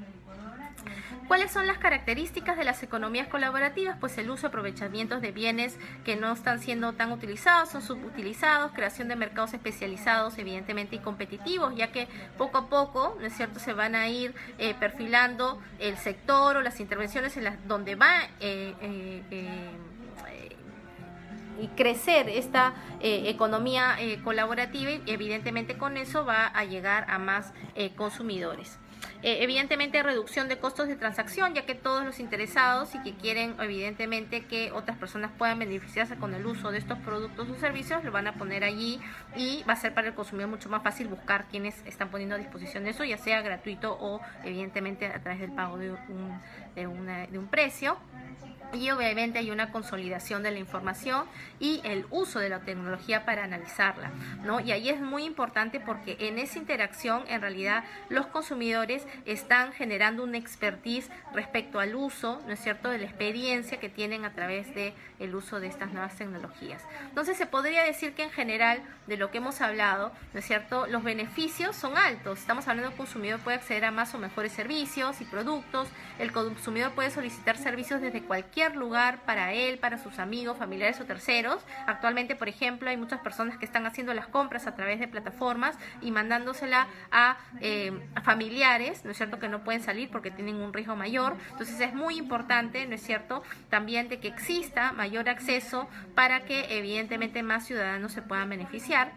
¿Cuáles son las características de las economías colaborativas? Pues el uso y aprovechamientos de bienes que no están siendo tan utilizados, son subutilizados, creación de mercados especializados evidentemente y competitivos, ya que poco a poco, ¿no es cierto?, se van a ir perfilando el sector o las intervenciones en las donde va y crecer esta economía colaborativa, y evidentemente con eso va a llegar a más consumidores. Evidentemente reducción de costos de transacción, ya que todos los interesados y que quieren evidentemente que otras personas puedan beneficiarse con el uso de estos productos o servicios, lo van a poner allí y va a ser para el consumidor mucho más fácil buscar quienes están poniendo a disposición de eso, ya sea gratuito o evidentemente a través del pago de un precio. Y obviamente hay una consolidación de la información y el uso de la tecnología para analizarla, ¿no? Y ahí es muy importante porque en esa interacción en realidad los consumidores están generando una expertise respecto al uso, ¿no es cierto?, de la experiencia que tienen a través de el uso de estas nuevas tecnologías. Entonces se podría decir que en general de lo que hemos hablado, ¿no es cierto?, los beneficios son altos. Estamos hablando de que el consumidor puede acceder a más o mejores servicios y productos. El consumidor puede solicitar servicios desde cualquier lugar para él, para sus amigos, familiares o terceros. Actualmente, por ejemplo, hay muchas personas que están haciendo las compras a través de plataformas y mandándosela a familiares, ¿no es cierto?, que no pueden salir porque tienen un riesgo mayor. Entonces es muy importante, ¿no es cierto?, también de que exista mayor acceso para que evidentemente más ciudadanos se puedan beneficiar.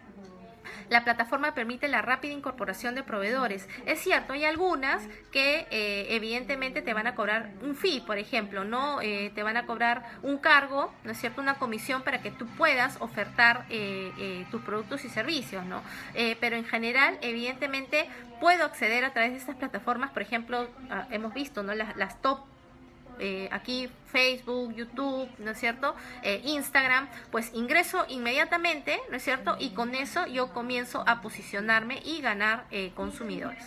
La plataforma permite la rápida incorporación de proveedores. Es cierto, hay algunas que evidentemente te van a cobrar un fee, por ejemplo, ¿no? Te van a cobrar un cargo, ¿no es cierto?, una comisión para que tú puedas ofertar tus productos y servicios, ¿no? Pero en general, evidentemente, puedo acceder a través de estas plataformas. Por ejemplo, hemos visto, ¿no?, las top aquí Facebook, YouTube, ¿no es cierto?, Instagram, pues ingreso inmediatamente, ¿no es cierto?, y con eso yo comienzo a posicionarme y ganar consumidores.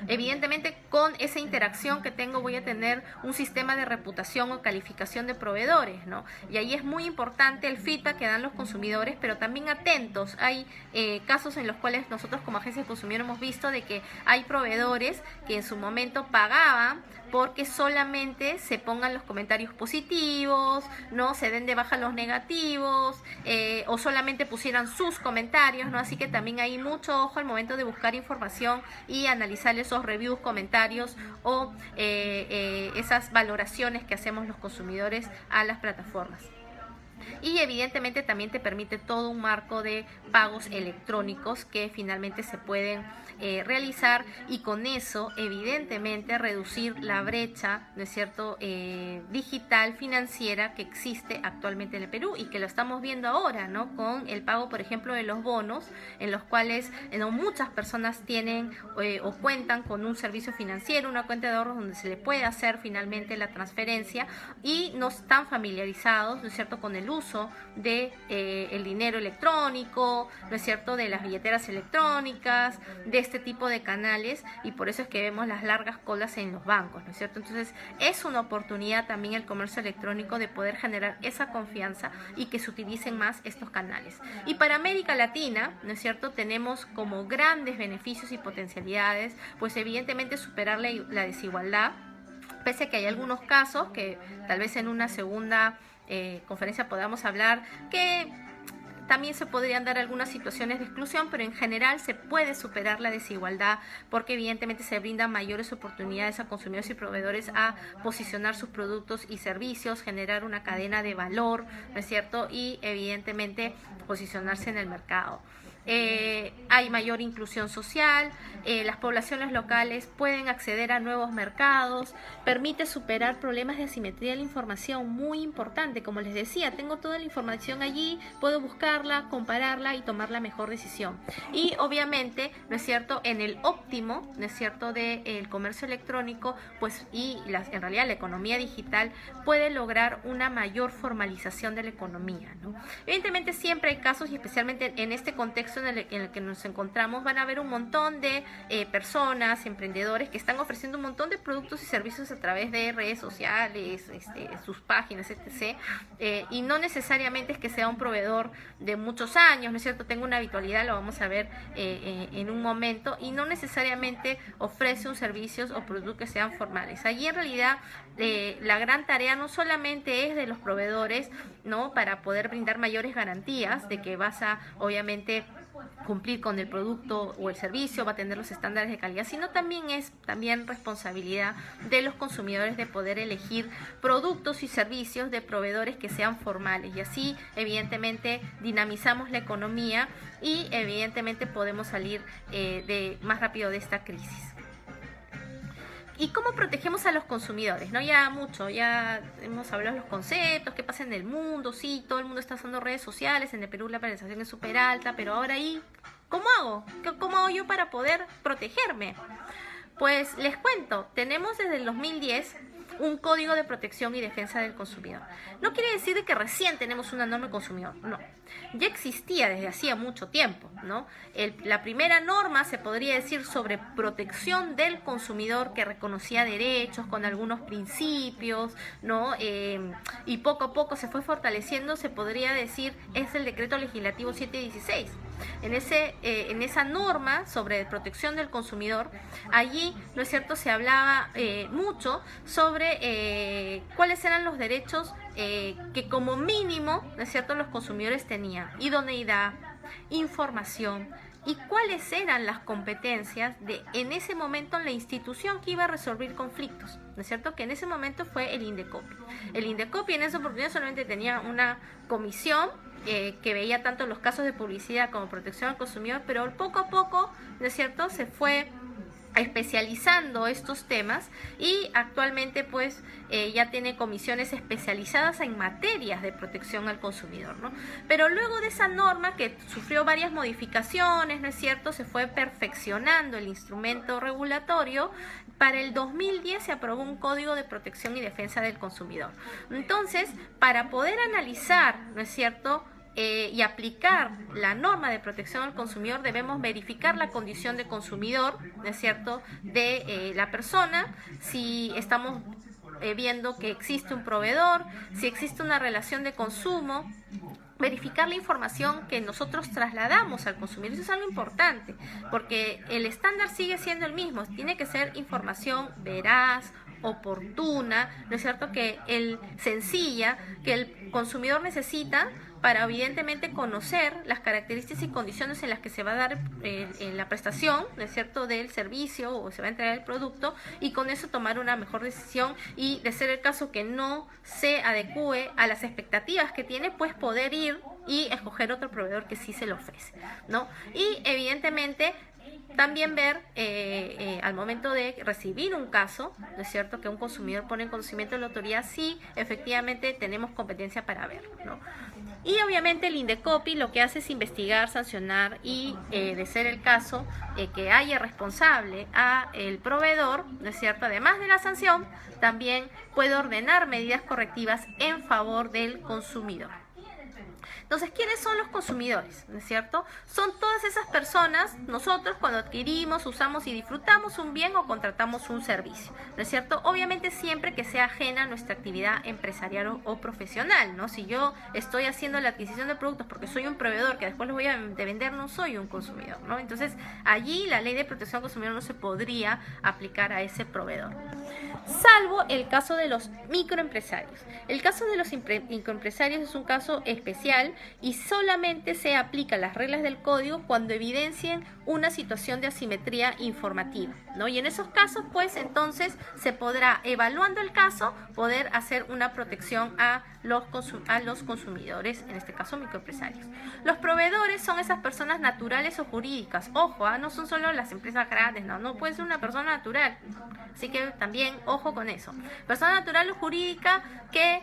Evidentemente con esa interacción que tengo voy a tener un sistema de reputación o calificación de proveedores, ¿no? Y ahí es muy importante el feedback que dan los consumidores, pero también atentos. Hay casos en los cuales nosotros como agencia de consumidor hemos visto de que hay proveedores que en su momento pagaban porque solamente se pongan los comentarios positivos, no se den de baja los negativos, o solamente pusieran sus comentarios, ¿no? Así que también hay mucho ojo al momento de buscar información y analizar esos reviews, comentarios o esas valoraciones que hacemos los consumidores a las plataformas. Y evidentemente también te permite todo un marco de pagos electrónicos que finalmente se pueden realizar, y con eso evidentemente reducir la brecha, ¿no es cierto?, digital financiera que existe actualmente en el Perú y que lo estamos viendo ahora, ¿no?, con el pago, por ejemplo, de los bonos, en los cuales no muchas personas tienen o cuentan con un servicio financiero, una cuenta de ahorros donde se le puede hacer finalmente la transferencia y no están familiarizados, ¿no es cierto?, con el uso uso de el dinero electrónico, ¿no es cierto?, de las billeteras electrónicas, de este tipo de canales, y por eso es que vemos las largas colas en los bancos, ¿no es cierto? Entonces es una oportunidad también el comercio electrónico de poder generar esa confianza y que se utilicen más estos canales. Y para América Latina, ¿no es cierto?, tenemos como grandes beneficios y potencialidades, pues evidentemente superar la desigualdad, pese a que hay algunos casos que tal vez en una segunda conferencia podamos hablar, que también se podrían dar algunas situaciones de exclusión, pero en general se puede superar la desigualdad porque evidentemente se brindan mayores oportunidades a consumidores y proveedores a posicionar sus productos y servicios, generar una cadena de valor, ¿no es cierto?, y evidentemente posicionarse en el mercado. Hay mayor inclusión social, las poblaciones locales pueden acceder a nuevos mercados, permite superar problemas de asimetría de la información, muy importante. Como les decía, tengo toda la información allí, puedo buscarla, compararla y tomar la mejor decisión. Y obviamente, ¿no es cierto?, en el óptimo, ¿no es cierto?, del comercio electrónico, pues en realidad la economía digital puede lograr una mayor formalización de la economía, ¿no? Evidentemente siempre hay casos, y especialmente en este contexto en el que nos encontramos, van a haber un montón de personas, emprendedores que están ofreciendo un montón de productos y servicios a través de redes sociales, sus páginas, etc. Y no necesariamente es que sea un proveedor de muchos años, ¿no es cierto? Tengo una habitualidad, lo vamos a ver en un momento, y no necesariamente ofrece un servicios o productos que sean formales. Allí en realidad la gran tarea no solamente es de los proveedores, ¿no?, para poder brindar mayores garantías de que vas a, obviamente, cumplir con el producto o el servicio, va a tener los estándares de calidad, sino también es responsabilidad de los consumidores de poder elegir productos y servicios de proveedores que sean formales, y así evidentemente dinamizamos la economía y evidentemente podemos salir más rápido de esta crisis. ¿Y cómo protegemos a los consumidores? ¿No? Ya hemos hablado de los conceptos, qué pasa en el mundo, sí, todo el mundo está usando redes sociales, en el Perú la penalización es súper alta, pero ahora ahí, ¿cómo hago? ¿Cómo hago yo para poder protegerme? Pues les cuento, tenemos desde el 2010 un Código de Protección y Defensa del Consumidor. No quiere decir que recién tenemos una norma del consumidor, no. Ya existía desde hacía mucho tiempo, ¿no? La primera norma, se podría decir, sobre protección del consumidor, que reconocía derechos con algunos principios, ¿no? Y poco a poco se fue fortaleciendo, se podría decir, es el Decreto Legislativo 716. En esa norma sobre protección del consumidor, allí, ¿no es cierto?, se hablaba mucho sobre cuáles eran los derechos que como mínimo, ¿no es cierto?, los consumidores tenían: idoneidad, información, y cuáles eran las competencias en ese momento en la institución que iba a resolver conflictos, ¿no es cierto?, que en ese momento fue el INDECOPI. El INDECOPI en esa oportunidad solamente tenía una comisión que veía tanto los casos de publicidad como protección al consumidor, pero poco a poco, ¿no es cierto?, se fue especializando estos temas, y actualmente pues ya tiene comisiones especializadas en materias de protección al consumidor, ¿no? Pero luego de esa norma, que sufrió varias modificaciones, ¿no es cierto?, se fue perfeccionando el instrumento regulatorio. Para el 2010 se aprobó un Código de Protección y Defensa del Consumidor. Entonces, para poder analizar, ¿no es cierto?, y aplicar la norma de protección al consumidor, debemos verificar la condición de consumidor, ¿no es cierto?, de la persona, si estamos viendo que existe un proveedor, si existe una relación de consumo, verificar la información que nosotros trasladamos al consumidor. Eso es algo importante, porque el estándar sigue siendo el mismo, tiene que ser información veraz, oportuna, ¿no es cierto?, sencilla, que el consumidor necesita para evidentemente conocer las características y condiciones en las que se va a dar la prestación, ¿no es cierto?, del servicio, o se va a entregar el producto, y con eso tomar una mejor decisión, y de ser el caso que no se adecue a las expectativas que tiene, pues poder ir y escoger otro proveedor que sí se lo ofrece, ¿no? Y evidentemente también ver al momento de recibir un caso, ¿no es cierto?, que un consumidor pone en conocimiento de la autoridad, si efectivamente tenemos competencia para verlo, ¿no? Y obviamente el INDECOPI lo que hace es investigar, sancionar y, de ser el caso, que haya responsable a el proveedor, ¿no es cierto?, además de la sanción, también puede ordenar medidas correctivas en favor del consumidor. Entonces, ¿quiénes son los consumidores? ¿No es cierto? Son todas esas personas, nosotros cuando adquirimos, usamos y disfrutamos un bien o contratamos un servicio, ¿no es cierto? Obviamente siempre que sea ajena a nuestra actividad empresarial o profesional, ¿no? Si yo estoy haciendo la adquisición de productos porque soy un proveedor que después los voy a vender, no soy un consumidor, ¿no? Entonces, allí la ley de protección al consumidor no se podría aplicar a ese proveedor, salvo el caso de los microempresarios. El caso de los microempresarios es un caso especial y solamente se aplican las reglas del código cuando evidencien una situación de asimetría informativa, ¿no? Y en esos casos, pues entonces se podrá, evaluando el caso, poder hacer una protección a los consumidores, en este caso microempresarios. Los proveedores son esas personas naturales o jurídicas. Ojo, no son solo las empresas grandes, no puede ser una persona natural. Así que también ojo con eso. Persona natural o jurídica que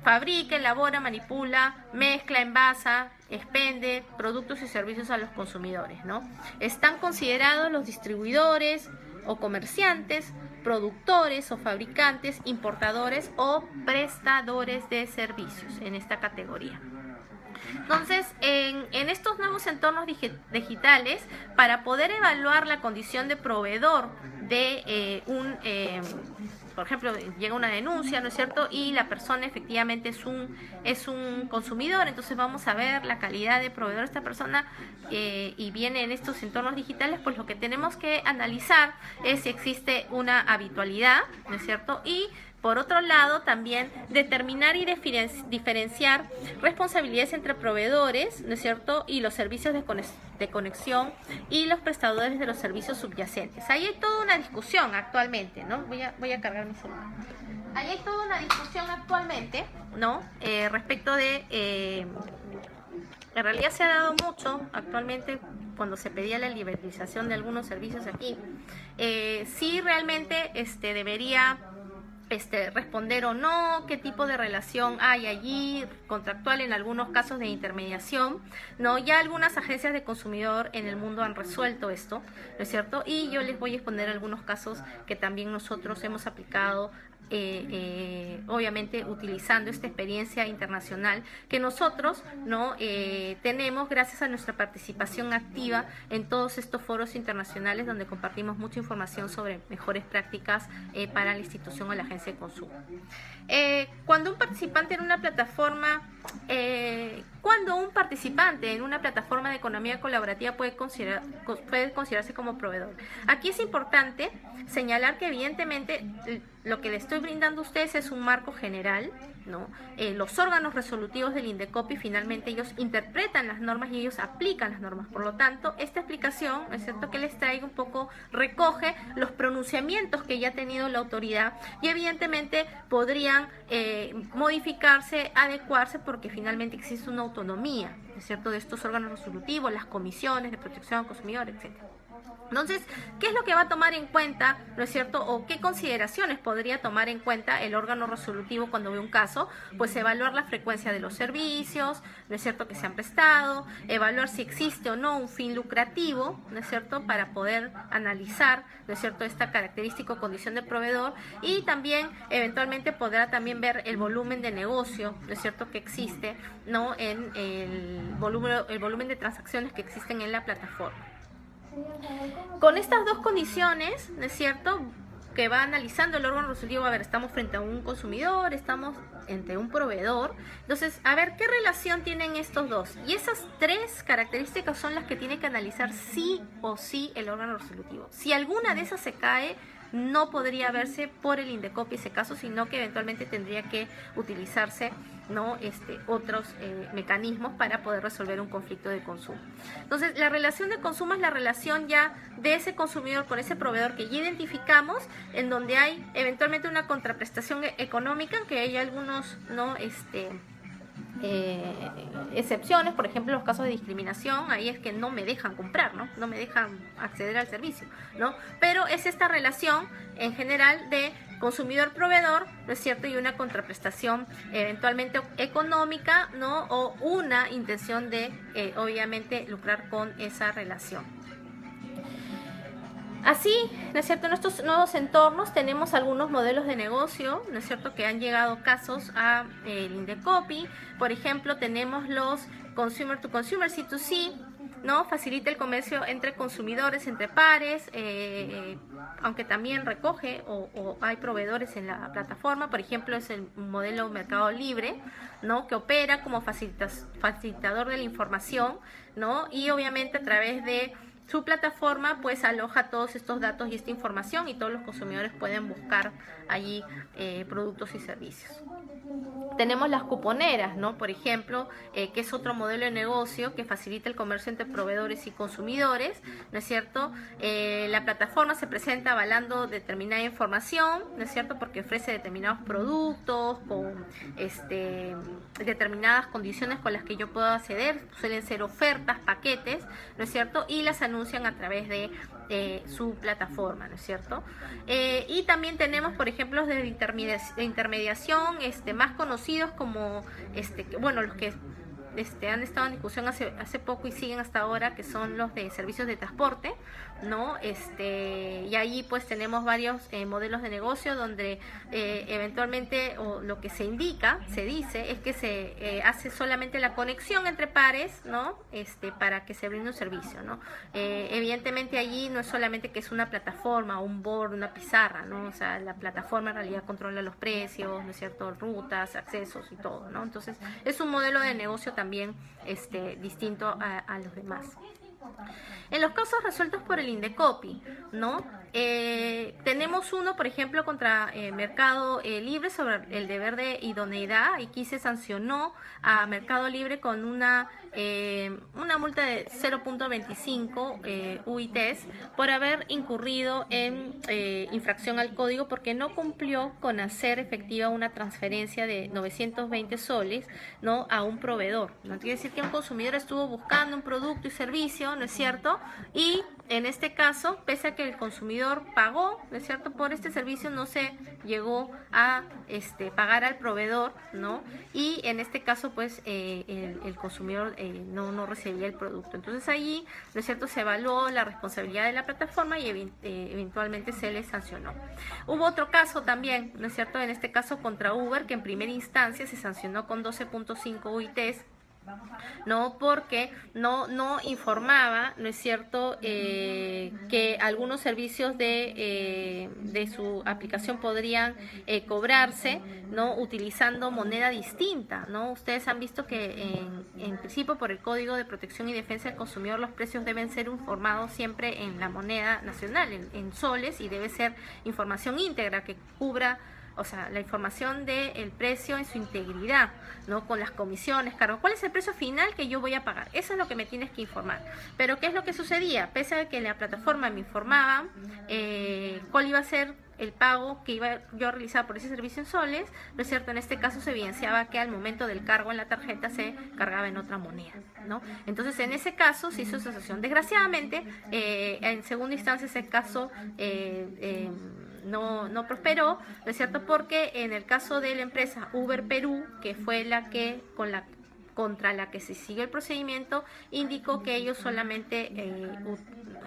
fabrica, elabora, manipula, mezcla, envasa, expende productos y servicios a los consumidores, ¿no? Están considerados los distribuidores o comerciantes, productores o fabricantes, importadores o prestadores de servicios en esta categoría. Entonces, en estos nuevos entornos digitales, para poder evaluar la condición de proveedor de por ejemplo, llega una denuncia, ¿no es cierto? Y la persona efectivamente es un consumidor, entonces vamos a ver la calidad de proveedor de esta persona y viene en estos entornos digitales, pues lo que tenemos que analizar es si existe una habitualidad, ¿no es cierto? Y por otro lado, también determinar y diferenciar responsabilidades entre proveedores, ¿no es cierto?, y los servicios de conexión y los prestadores de los servicios subyacentes. Ahí hay toda una discusión actualmente, ¿no? Voy a cargar mi celular. Ahí hay toda una discusión actualmente, ¿no? Respecto de... en realidad se ha dado mucho actualmente cuando se pedía la liberalización de algunos servicios aquí. Si realmente debería... responder o no, qué tipo de relación hay allí, contractual en algunos casos de intermediación, ¿no? Ya algunas agencias de consumidor en el mundo han resuelto esto, ¿no es cierto? Y yo les voy a exponer algunos casos que también nosotros hemos aplicado, obviamente utilizando esta experiencia internacional que nosotros no tenemos gracias a nuestra participación activa en todos estos foros internacionales donde compartimos mucha información sobre mejores prácticas para la institución o la agencia de consumo. Cuando un participante en una plataforma de economía colaborativa puede considerarse como proveedor. Aquí es importante señalar que evidentemente lo que le estoy brindando a ustedes es un marco general, ¿no? Los órganos resolutivos del INDECOPI finalmente ellos interpretan las normas y ellos aplican las normas. Por lo tanto, esta explicación, ¿no es cierto?, que les traigo un poco recoge los pronunciamientos que ya ha tenido la autoridad y evidentemente podrían modificarse, adecuarse porque finalmente existe una autonomía, ¿no es cierto?, de estos órganos resolutivos, las comisiones de protección al consumidor, etcétera. Entonces, ¿qué es lo que va a tomar en cuenta, no es cierto, o qué consideraciones podría tomar en cuenta el órgano resolutivo cuando ve un caso? Pues evaluar la frecuencia de los servicios, ¿no es cierto?, que se han prestado, evaluar si existe o no un fin lucrativo, ¿no es cierto?, para poder analizar, ¿no es cierto?, esta característica o condición de proveedor y también eventualmente podrá también ver el volumen de negocio, ¿no es cierto?, que existe, ¿no?, en el volumen de transacciones que existen en la plataforma. Con estas dos condiciones, ¿no es cierto?, que va analizando el órgano resolutivo, a ver, estamos frente a un consumidor, estamos entre un proveedor, entonces, a ver, ¿qué relación tienen estos dos? Y esas tres características son las que tiene que analizar sí o sí el órgano resolutivo. Si alguna de esas se cae, no podría verse por el INDECOPI ese caso, sino que eventualmente tendría que utilizarse, ¿no?, otros mecanismos para poder resolver un conflicto de consumo. Entonces, la relación de consumo es la relación ya de ese consumidor con ese proveedor que ya identificamos, en donde hay eventualmente una contraprestación económica, que hay algunos, ¿no?, excepciones, por ejemplo, los casos de discriminación, ahí es que no me dejan comprar, no me dejan acceder al servicio, ¿no? Pero es esta relación en general de consumidor-proveedor, ¿no es cierto?, y una contraprestación eventualmente económica, ¿no?, o una intención de, obviamente, lucrar con esa relación. Así, ¿no es cierto?, en estos nuevos entornos tenemos algunos modelos de negocio, ¿no es cierto?, que han llegado casos a el INDECOPI. Por ejemplo, tenemos los consumer to consumer, C2C, ¿no? Facilita el comercio entre consumidores, entre pares, aunque también recoge o hay proveedores en la plataforma. Por ejemplo, es el modelo Mercado Libre, ¿no? Que opera como facilitador de la información, ¿no? Y obviamente a través de su plataforma pues aloja todos estos datos y esta información, y todos los consumidores pueden buscar allí productos y servicios. Tenemos las cuponeras, ¿no? Por ejemplo, que es otro modelo de negocio que facilita el comercio entre proveedores y consumidores, ¿no es cierto? La plataforma se presenta avalando determinada información, ¿no es cierto? Porque ofrece determinados productos con determinadas condiciones con las que yo puedo acceder, suelen ser ofertas, paquetes, ¿no es cierto? Y las anuncian a través de su plataforma, ¿no es cierto? Y también tenemos, por ejemplo, de intermediación, más conocidos como, bueno, los que han estado en discusión hace poco y siguen hasta ahora, que son los de servicios de transporte, ¿no? Y ahí pues tenemos varios modelos de negocio donde eventualmente, o lo que se indica, se dice, es que se hace solamente la conexión entre pares, ¿no? Para que se brinde un servicio, ¿no? Evidentemente allí no es solamente que es una plataforma, un board, una pizarra, ¿no? O sea, la plataforma en realidad controla los precios, ¿no es cierto? Rutas, accesos y todo, ¿no? Entonces es un modelo de negocio también distinto a los demás. En los casos resueltos por el Indecopi, ¿no? Tenemos uno, por ejemplo, contra Mercado Libre sobre el deber de idoneidad. Aquí se sancionó a Mercado Libre con una multa de 0.25 UITs por haber incurrido en infracción al código, porque no cumplió con hacer efectiva una transferencia de 920 soles, ¿no? A un proveedor, ¿no? Quiere decir que un consumidor estuvo buscando un producto y servicio, ¿no es cierto? Y en este caso, pese a que el consumidor pagó, ¿no es cierto?, por este servicio, no se llegó a pagar al proveedor, ¿no? Y en este caso, pues, el consumidor no recibía el producto. Entonces allí, ¿no es cierto?, se evaluó la responsabilidad de la plataforma y eventualmente se le sancionó. Hubo otro caso también, ¿no es cierto?, en este caso contra Uber, que en primera instancia se sancionó con 12.5 UITs, no, porque no informaba, ¿no es cierto?, que algunos servicios de su aplicación podrían cobrarse, ¿no?, utilizando moneda distinta, ¿no? Ustedes han visto que en principio, por el Código de Protección y Defensa del Consumidor, los precios deben ser informados siempre en la moneda nacional, en soles, y debe ser información íntegra que cubra, o sea, la información del precio en su integridad, ¿no? Con las comisiones, cargos. ¿Cuál es el precio final que yo voy a pagar? Eso es lo que me tienes que informar. Pero ¿qué es lo que sucedía? Pese a que la plataforma me informaba cuál iba a ser el pago que iba yo a realizar por ese servicio en soles, ¿no es cierto? En este caso se evidenciaba que al momento del cargo en la tarjeta se cargaba en otra moneda, ¿no? Entonces, en ese caso se hizo sanción. Desgraciadamente, en segunda instancia ese caso no prosperó, ¿no es cierto? Porque en el caso de la empresa Uber Perú, que fue la que contra la que se siguió el procedimiento, indicó que ellos solamente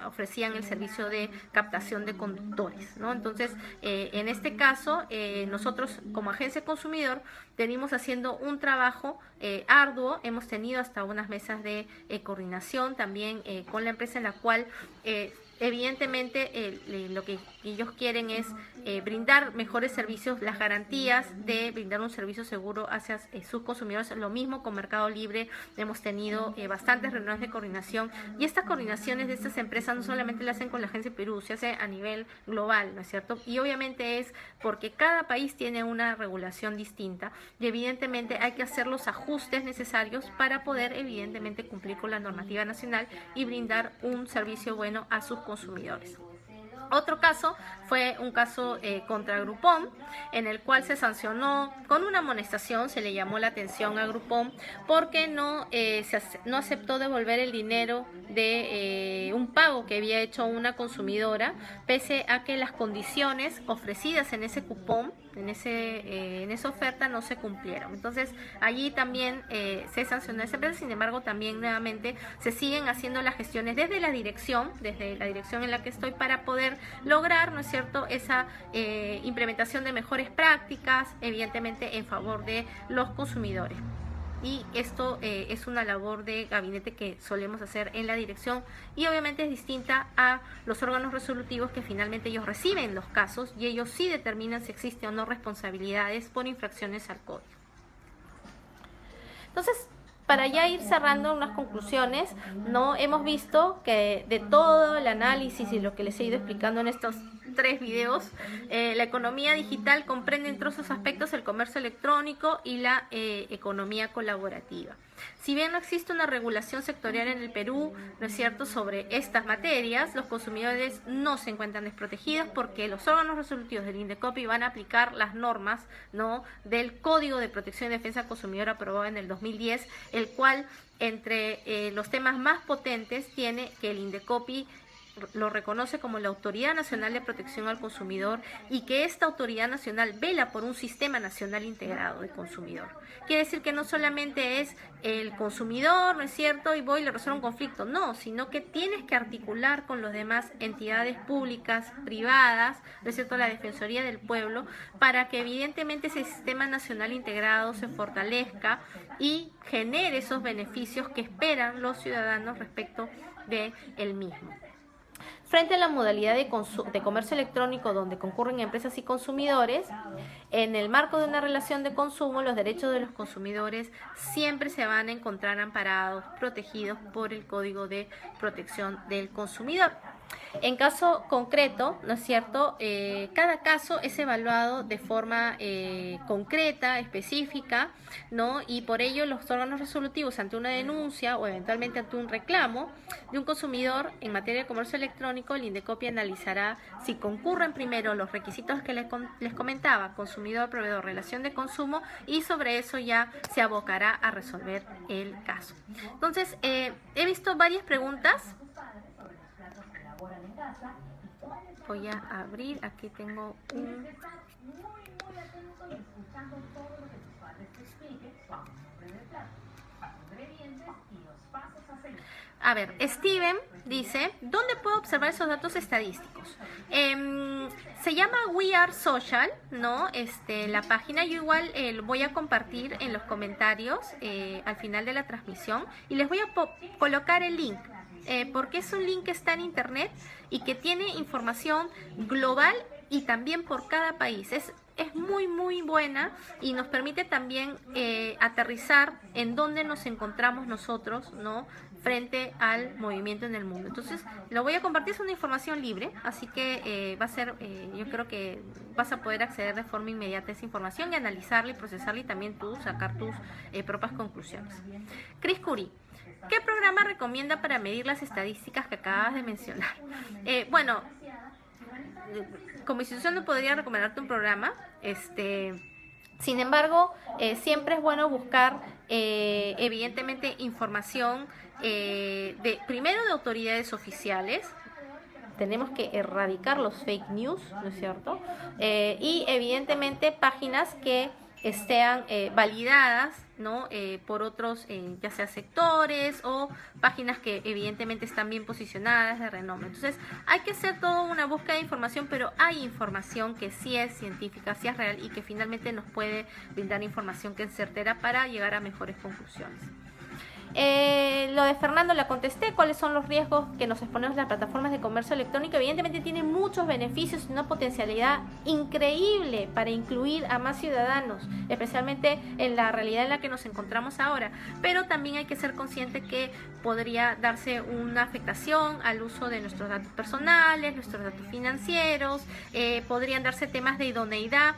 ofrecían el servicio de captación de conductores, ¿no? Entonces, en este caso, nosotros como agencia consumidor venimos haciendo un trabajo arduo. Hemos tenido hasta unas mesas de coordinación también con la empresa, en la cual evidentemente lo que ellos quieren es brindar mejores servicios, las garantías de brindar un servicio seguro hacia sus consumidores. Lo mismo con Mercado Libre, hemos tenido bastantes reuniones de coordinación, y estas coordinaciones de estas empresas no solamente las hacen con la Agencia Perú, se hace a nivel global, ¿no es cierto? Y obviamente es porque cada país tiene una regulación distinta, y evidentemente hay que hacer los ajustes necesarios para poder evidentemente cumplir con la normativa nacional y brindar un servicio bueno a sus consumidores. Otro caso fue un caso contra Groupon, en el cual se sancionó con una amonestación. Se le llamó la atención a Groupon porque no aceptó devolver el dinero de un pago que había hecho una consumidora, pese a que las condiciones ofrecidas en ese cupón, en esa oferta, no se cumplieron. Entonces allí también se sancionó a esa empresa. Sin embargo, también nuevamente se siguen haciendo las gestiones desde la dirección en la que estoy, para poder lograr, ¿no es cierto?, esa implementación de mejores prácticas, evidentemente en favor de los consumidores. y esto es una labor de gabinete que solemos hacer en la dirección y obviamente es distinta a los órganos resolutivos que finalmente ellos reciben los casos y ellos sí determinan si existe o no responsabilidades por infracciones al código. Entonces, para ya ir cerrando unas conclusiones, ¿no? Hemos visto que de todo el análisis y lo que les he ido explicando en estos 3 videos, la economía digital comprende entre otros aspectos el comercio electrónico y la economía colaborativa. Si bien no existe una regulación sectorial en el Perú, ¿no es cierto?, sobre estas materias, los consumidores no se encuentran desprotegidos porque los órganos resolutivos del INDECOPI van a aplicar las normas, ¿no?, del Código de Protección y Defensa del Consumidor aprobado en el 2010, el cual entre los temas más potentes tiene que el INDECOPI lo reconoce como la Autoridad Nacional de Protección al Consumidor y que esta Autoridad Nacional vela por un sistema nacional integrado de consumidor. Quiere decir que no solamente es el consumidor, ¿no es cierto?, y voy y le resuelvo un conflicto, no, sino que tienes que articular con las demás entidades públicas, privadas, ¿no es cierto?, la Defensoría del Pueblo, para que evidentemente ese sistema nacional integrado se fortalezca y genere esos beneficios que esperan los ciudadanos respecto de el mismo. Frente a la modalidad de comercio electrónico donde concurren empresas y consumidores, en el marco de una relación de consumo, los derechos de los consumidores siempre se van a encontrar amparados, protegidos por el Código de Protección del Consumidor. En caso concreto, ¿no es cierto?, cada caso es evaluado de forma concreta, específica, ¿no?, y por ello los órganos resolutivos ante una denuncia o eventualmente ante un reclamo de un consumidor en materia de comercio electrónico, el INDECOPI analizará si concurren primero los requisitos que les comentaba, consumidor, proveedor, relación de consumo, y sobre eso ya se abocará a resolver el caso. Entonces, he visto varias preguntas. Voy a abrir, aquí tengo un... A ver, Steven dice, ¿dónde puedo observar esos datos estadísticos? Se llama We Are Social, ¿no? La página yo igual lo voy a compartir en los comentarios al final de la transmisión y les voy a colocar el link. Porque es un link que está en internet y que tiene información global y también por cada país. Es muy buena y nos permite también aterrizar en dónde nos encontramos nosotros, ¿no?, frente al movimiento en el mundo. Entonces lo voy a compartir, es una información libre, así que va a ser, yo creo que vas a poder acceder de forma inmediata a esa información y analizarla y procesarla y también tú sacar tus propias conclusiones. Chris Curie, ¿qué programa recomienda para medir las estadísticas que acabas de mencionar? Bueno, como institución no podría recomendarte un programa, sin embargo, siempre es bueno buscar, evidentemente, información primero de autoridades oficiales. Tenemos que erradicar los fake news, ¿no es cierto? Y evidentemente páginas que estén validadas, ¿no?, por otros, ya sea sectores o páginas que evidentemente están bien posicionadas, de renombre. Entonces hay que hacer toda una búsqueda de información, pero hay información que sí es científica, sí es real y que finalmente nos puede brindar información que es certera para llegar a mejores conclusiones. Lo de Fernando la contesté, cuáles son los riesgos que nos exponemos las plataformas de comercio electrónico. Evidentemente tienen muchos beneficios y una potencialidad increíble para incluir a más ciudadanos, especialmente en la realidad en la que nos encontramos ahora, pero también hay que ser consciente que podría darse una afectación al uso de nuestros datos personales, nuestros datos financieros, podrían darse temas de idoneidad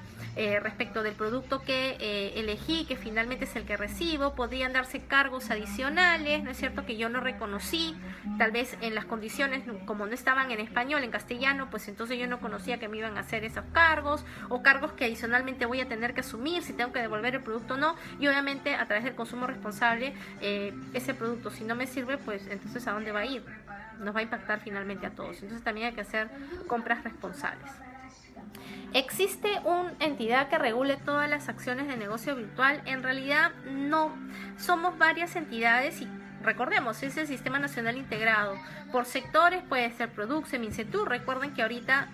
respecto del producto que elegí, que finalmente es el que recibo, podrían darse cargos adicionales, ¿no es cierto?, que yo no reconocí, tal vez en las condiciones, como no estaban en español, en castellano, pues entonces yo no conocía que me iban a hacer esos cargos, o cargos que adicionalmente voy a tener que asumir si tengo que devolver el producto o no, y obviamente a través del consumo responsable, ese producto, si no me sirve, pues entonces ¿a dónde va a ir? Nos va a impactar finalmente a todos. Entonces también hay que hacer compras responsables. ¿Existe una entidad que regule todas las acciones de negocio virtual? En realidad no, somos varias entidades y recordemos, es el Sistema Nacional Integrado. Por sectores puede ser Produce, Mincetur. Recuerden que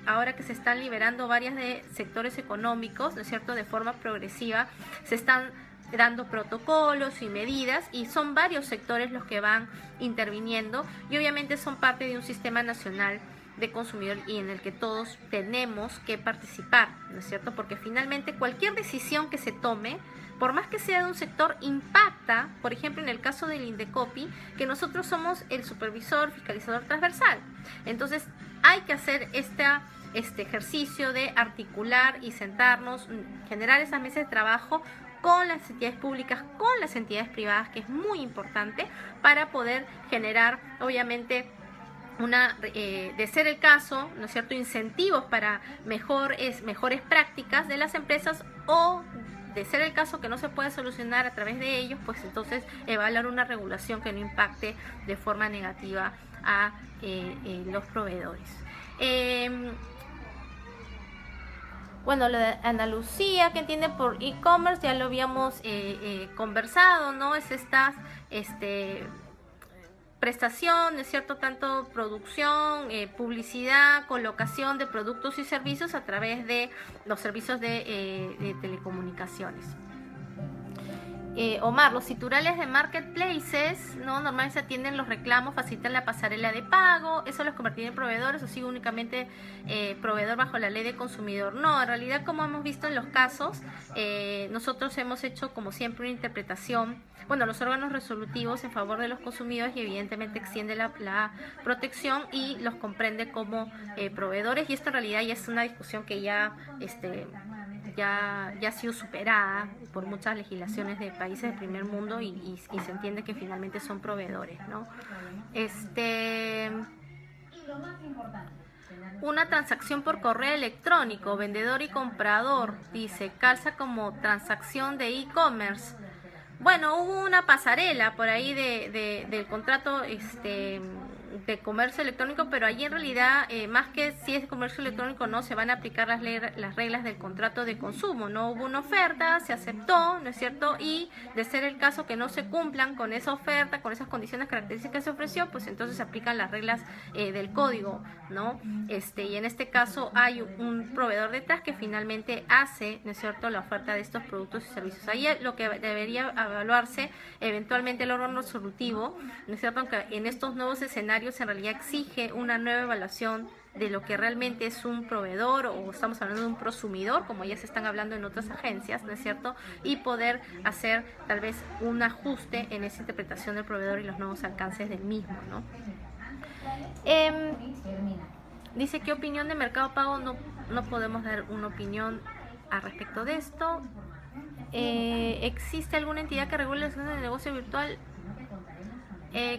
ahora que se están liberando varias de sectores económicos, ¿no es cierto?, de forma progresiva, se están dando protocolos y medidas, y son varios sectores los que van interviniendo y obviamente son parte de un sistema nacional de consumidor y en el que todos tenemos que participar, ¿no es cierto? Porque finalmente cualquier decisión que se tome, por más que sea de un sector, impacta, por ejemplo en el caso del Indecopi, que nosotros somos el supervisor fiscalizador transversal. Entonces hay que hacer este ejercicio de articular y sentarnos, generar esas mesas de trabajo con las entidades públicas, con las entidades privadas, que es muy importante para poder generar, obviamente, de ser el caso, ¿no es cierto?, incentivos para mejores prácticas de las empresas, o de ser el caso que no se puede solucionar a través de ellos, pues entonces evaluar una regulación que no impacte de forma negativa a los proveedores. Bueno, lo de Ana Lucía, que entiende por e-commerce, ya lo habíamos conversado, ¿no? Es esta prestación, ¿es cierto?, tanto producción, publicidad, colocación de productos y servicios a través de los servicios de telecomunicaciones. Omar, los titulares de marketplaces, ¿no?, normalmente se atienden los reclamos, facilitan la pasarela de pago, eso los convertiría en proveedores, o sigue únicamente proveedor bajo la ley de consumidor. No, en realidad, como hemos visto en los casos, nosotros hemos hecho como siempre una interpretación, bueno, los órganos resolutivos en favor de los consumidores, y evidentemente extiende la protección y los comprende como proveedores, y esto en realidad ya es una discusión que ya ha sido superada por muchas legislaciones de países del primer mundo, y se entiende que finalmente son proveedores, ¿no? Una transacción por correo electrónico, vendedor y comprador, dice, calza como transacción de e-commerce. Bueno, hubo una pasarela por ahí del contrato de comercio electrónico, pero allí en realidad, más que si es comercio electrónico, no se van a aplicar las reglas del contrato de consumo. No hubo una oferta, se aceptó, ¿no es cierto? Y de ser el caso que no se cumplan con esa oferta, con esas condiciones características que se ofreció, pues entonces se aplican las reglas del código, ¿no? Y en este caso hay un proveedor detrás que finalmente hace, ¿no es cierto?, la oferta de estos productos y servicios. Ahí lo que debería evaluarse eventualmente el órgano resolutivo, ¿no es cierto?, aunque en estos nuevos escenarios en realidad exige una nueva evaluación de lo que realmente es un proveedor, o estamos hablando de un prosumidor, como ya se están hablando en otras agencias, ¿no es cierto?, y poder hacer tal vez un ajuste en esa interpretación del proveedor y los nuevos alcances del mismo, ¿no? Dice, ¿qué opinión de Mercado Pago? No podemos dar una opinión al respecto de esto. ¿Existe alguna entidad que regule el negocio virtual?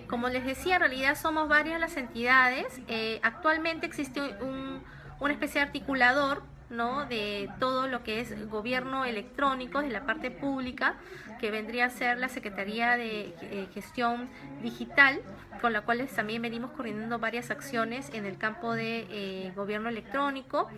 Como les decía, en realidad somos varias las entidades. Actualmente existe una especie de articulador, ¿no?, de todo lo que es gobierno electrónico, de la parte pública, que vendría a ser la Secretaría de Gestión Digital, con la cual también venimos coordinando varias acciones en el campo de gobierno electrónico.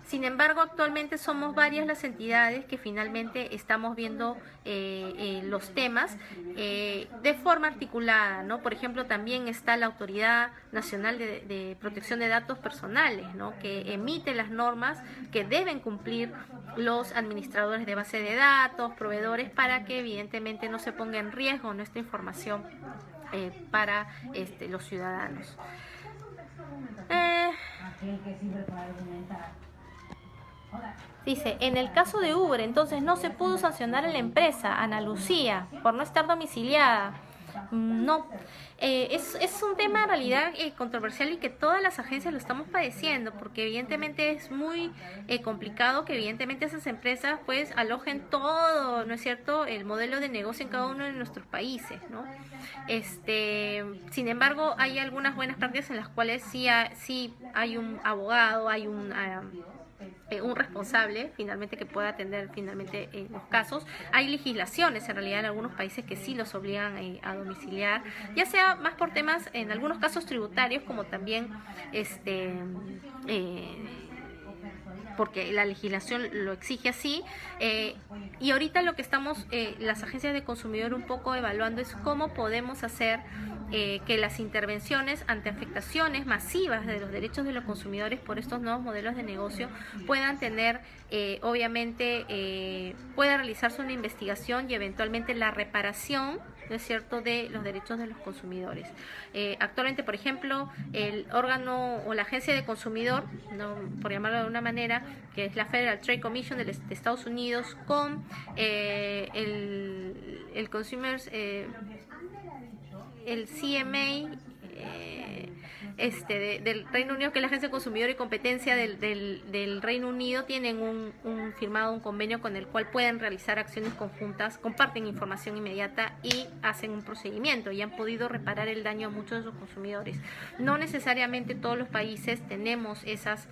Sin embargo, actualmente somos varias las entidades que finalmente estamos viendo los temas de forma articulada, ¿no? Por ejemplo, también está la Autoridad Nacional de Protección de Datos Personales, ¿no?, que emite las normas que deben cumplir los administradores de base de datos, proveedores, para que evidentemente no se ponga en riesgo nuestra información para los ciudadanos. Dice, en el caso de Uber, entonces no se pudo sancionar a la empresa, Ana Lucía, por no estar domiciliada. No, es un tema en realidad controversial, y que todas las agencias lo estamos padeciendo, porque evidentemente es muy complicado que evidentemente esas empresas pues alojen todo, ¿no es cierto?, el modelo de negocio en cada uno de nuestros países, ¿no? Sin embargo, hay algunas buenas prácticas en las cuales sí hay un abogado, hay un responsable finalmente que pueda atender finalmente los casos. Hay legislaciones en realidad en algunos países que sí los obligan a domiciliar, ya sea más por temas, en algunos casos tributarios, como también porque la legislación lo exige así, y ahorita lo que estamos, las agencias de consumidor un poco evaluando es cómo podemos hacer que las intervenciones ante afectaciones masivas de los derechos de los consumidores por estos nuevos modelos de negocio puedan tener, obviamente, pueda realizarse una investigación y eventualmente la reparación, ¿no es cierto?, de los derechos de los consumidores. Actualmente, por ejemplo, el órgano o la agencia de consumidor, ¿no?, por llamarlo de una manera, que es la Federal Trade Commission de Estados Unidos, con el Consumers, el CMA del Reino Unido, que es la Agencia de Consumidor y Competencia del Reino Unido, tienen firmado un convenio con el cual pueden realizar acciones conjuntas, comparten información inmediata y hacen un procedimiento, y han podido reparar el daño a muchos de sus consumidores. No necesariamente todos los países tenemos esas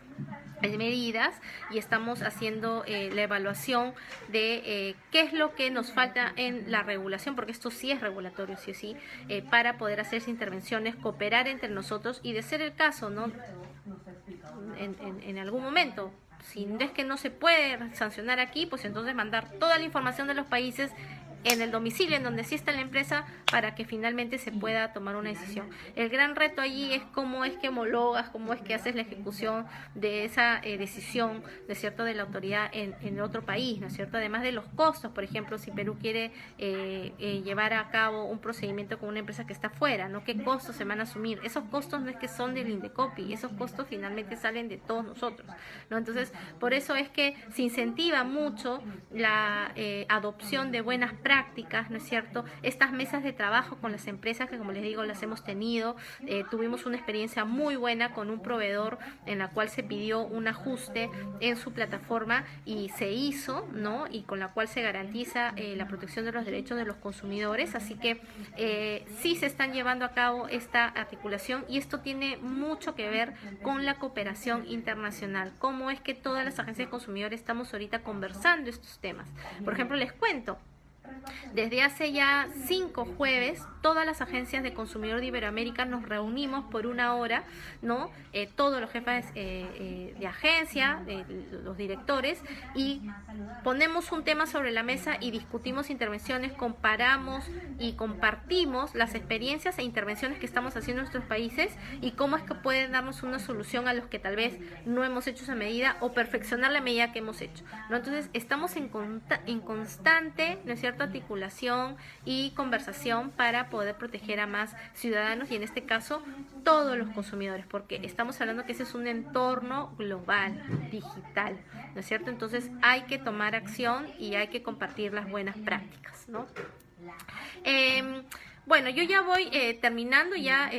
medidas, y estamos haciendo la evaluación de qué es lo que nos falta en la regulación, porque esto sí es regulatorio, sí o sí, para poder hacer esas intervenciones, cooperar entre nosotros, y de ser el caso, ¿no?, en algún momento, si es que no se puede sancionar aquí, pues entonces mandar toda la información de los países en el domicilio en donde sí está la empresa, para que finalmente se pueda tomar una decisión. El gran reto allí es cómo es que homologas, cómo es que haces la ejecución de esa decisión, ¿no es cierto?, de la autoridad en otro país, ¿no es cierto? Además de los costos, por ejemplo, si Perú quiere llevar a cabo un procedimiento con una empresa que está fuera, ¿no?, ¿qué costos se van a asumir? Esos costos no es que son del Indecopi, esos costos finalmente salen de todos nosotros, ¿no? Entonces, por eso es que se incentiva mucho la adopción de buenas prácticas, ¿no es cierto? Estas mesas de trabajo con las empresas, que como les digo, las hemos tenido. Tuvimos una experiencia muy buena con un proveedor en la cual se pidió un ajuste en su plataforma y se hizo, ¿no?, y con la cual se garantiza la protección de los derechos de los consumidores. Así que sí se están llevando a cabo esta articulación, y esto tiene mucho que ver con la cooperación internacional. Cómo es que todas las agencias de consumidores estamos ahorita conversando estos temas. Por ejemplo, les cuento, desde hace ya 5 jueves, todas las agencias de consumidor de Iberoamérica nos reunimos por 1 hora, ¿no? Todos los jefes de agencia, los directores, y ponemos un tema sobre la mesa y discutimos intervenciones, comparamos y compartimos las experiencias e intervenciones que estamos haciendo en nuestros países y cómo es que pueden darnos una solución a los que tal vez no hemos hecho esa medida, o perfeccionar la medida que hemos hecho, ¿no? Entonces, estamos en constante, ¿no es cierto?, articulación y conversación para poder proteger a más ciudadanos, y en este caso todos los consumidores, porque estamos hablando que ese es un entorno global, digital, ¿no es cierto? Entonces hay que tomar acción y hay que compartir las buenas prácticas, ¿no? Bueno, yo ya voy terminando ya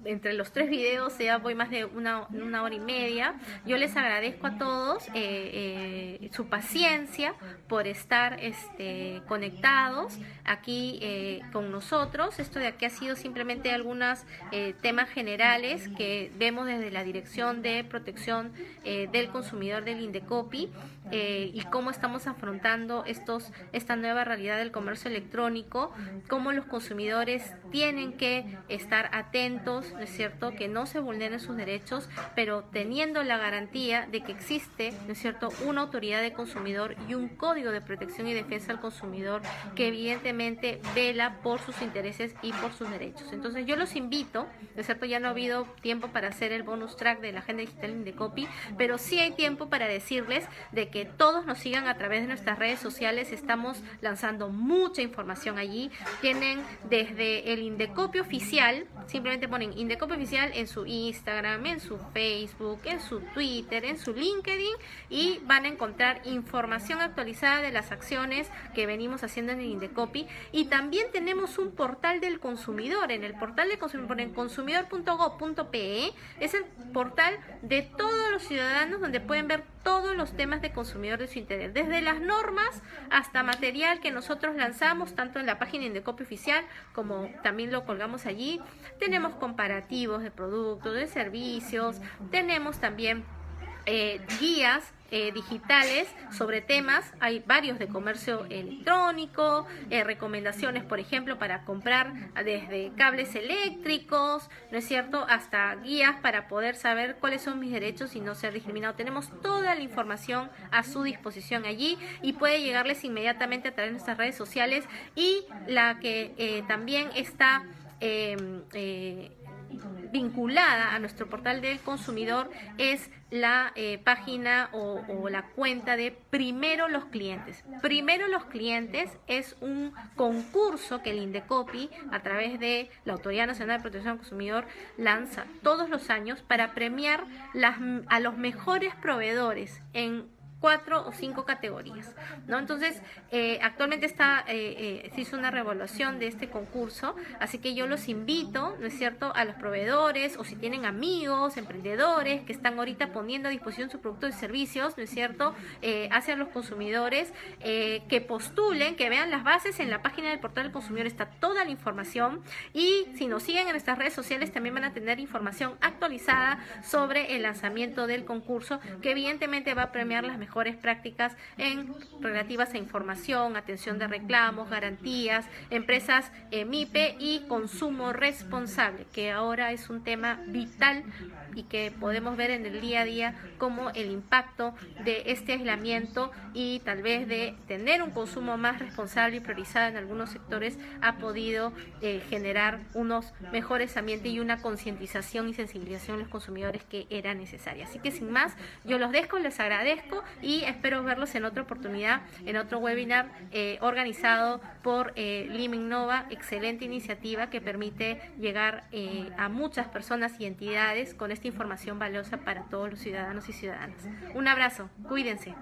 entre los 3 videos, ya voy más de una hora y media. Yo les agradezco a todos su paciencia por estar conectados aquí con nosotros. Esto de aquí ha sido simplemente algunos temas generales que vemos desde la Dirección de Protección del Consumidor del Indecopi, y cómo estamos afrontando esta nueva realidad del comercio electrónico, cómo los consumidores tienen que estar atentos, ¿no es cierto?, que no se vulneren sus derechos, pero teniendo la garantía de que existe, ¿no es cierto?, una autoridad de consumidor y un código de protección y defensa al consumidor que evidentemente vela por sus intereses y por sus derechos. Entonces yo los invito, ¿no es cierto?, ya no ha habido tiempo para hacer el bonus track de la Agenda Digital Indecopi, pero sí hay tiempo para decirles de que todos nos sigan a través de nuestras redes sociales. Estamos lanzando mucha información allí. Tienen desde el Indecopi oficial, simplemente ponen Indecopi oficial en su Instagram, en su Facebook, en su Twitter, en su LinkedIn, y van a encontrar información actualizada de las acciones que venimos haciendo en el Indecopi. Y también tenemos un portal del consumidor. En el portal del consumidor ponen consumidor.gov.pe, es el portal de todos los ciudadanos, donde pueden ver todos los temas de consumidor de su interés, desde las normas hasta material que nosotros lanzamos tanto en la página Indecopi oficial como también lo colgamos allí. Tenemos comparativos de productos, de servicios, tenemos también guías digitales sobre temas. Hay varios de comercio electrónico, recomendaciones, por ejemplo, para comprar desde cables eléctricos, ¿no es cierto?, hasta guías para poder saber cuáles son mis derechos y no ser discriminado. Tenemos toda la información a su disposición allí y puede llegarles inmediatamente a través de nuestras redes sociales, y la que también está vinculada a nuestro portal del consumidor es la página o la cuenta de Primero los Clientes. Primero los Clientes es un concurso que el Indecopi, a través de la Autoridad Nacional de Protección al Consumidor, lanza todos los años para premiar a los mejores proveedores en 4 o 5 categorías, ¿no? Entonces, actualmente se hizo una revaluación de este concurso, así que yo los invito, ¿no es cierto?, a los proveedores, o si tienen amigos, emprendedores que están ahorita poniendo a disposición sus productos y servicios, ¿no es cierto?, hacia los consumidores, que postulen, que vean las bases. En la página del portal del consumidor está toda la información, y si nos siguen en nuestras redes sociales también van a tener información actualizada sobre el lanzamiento del concurso, que evidentemente va a premiar las mejores prácticas relativas a información, atención de reclamos, garantías, empresas MIPE y consumo responsable, que ahora es un tema vital y que podemos ver en el día a día como el impacto de este aislamiento y tal vez de tener un consumo más responsable y priorizado en algunos sectores ha podido generar unos mejores ambientes y una concientización y sensibilización de los consumidores que era necesaria. Así que sin más, yo los dejo, les agradezco y espero verlos en otra oportunidad, en otro webinar organizado por Lima Innova. Excelente iniciativa que permite llegar a muchas personas y entidades con esta información valiosa para todos los ciudadanos y ciudadanas. Un abrazo, cuídense.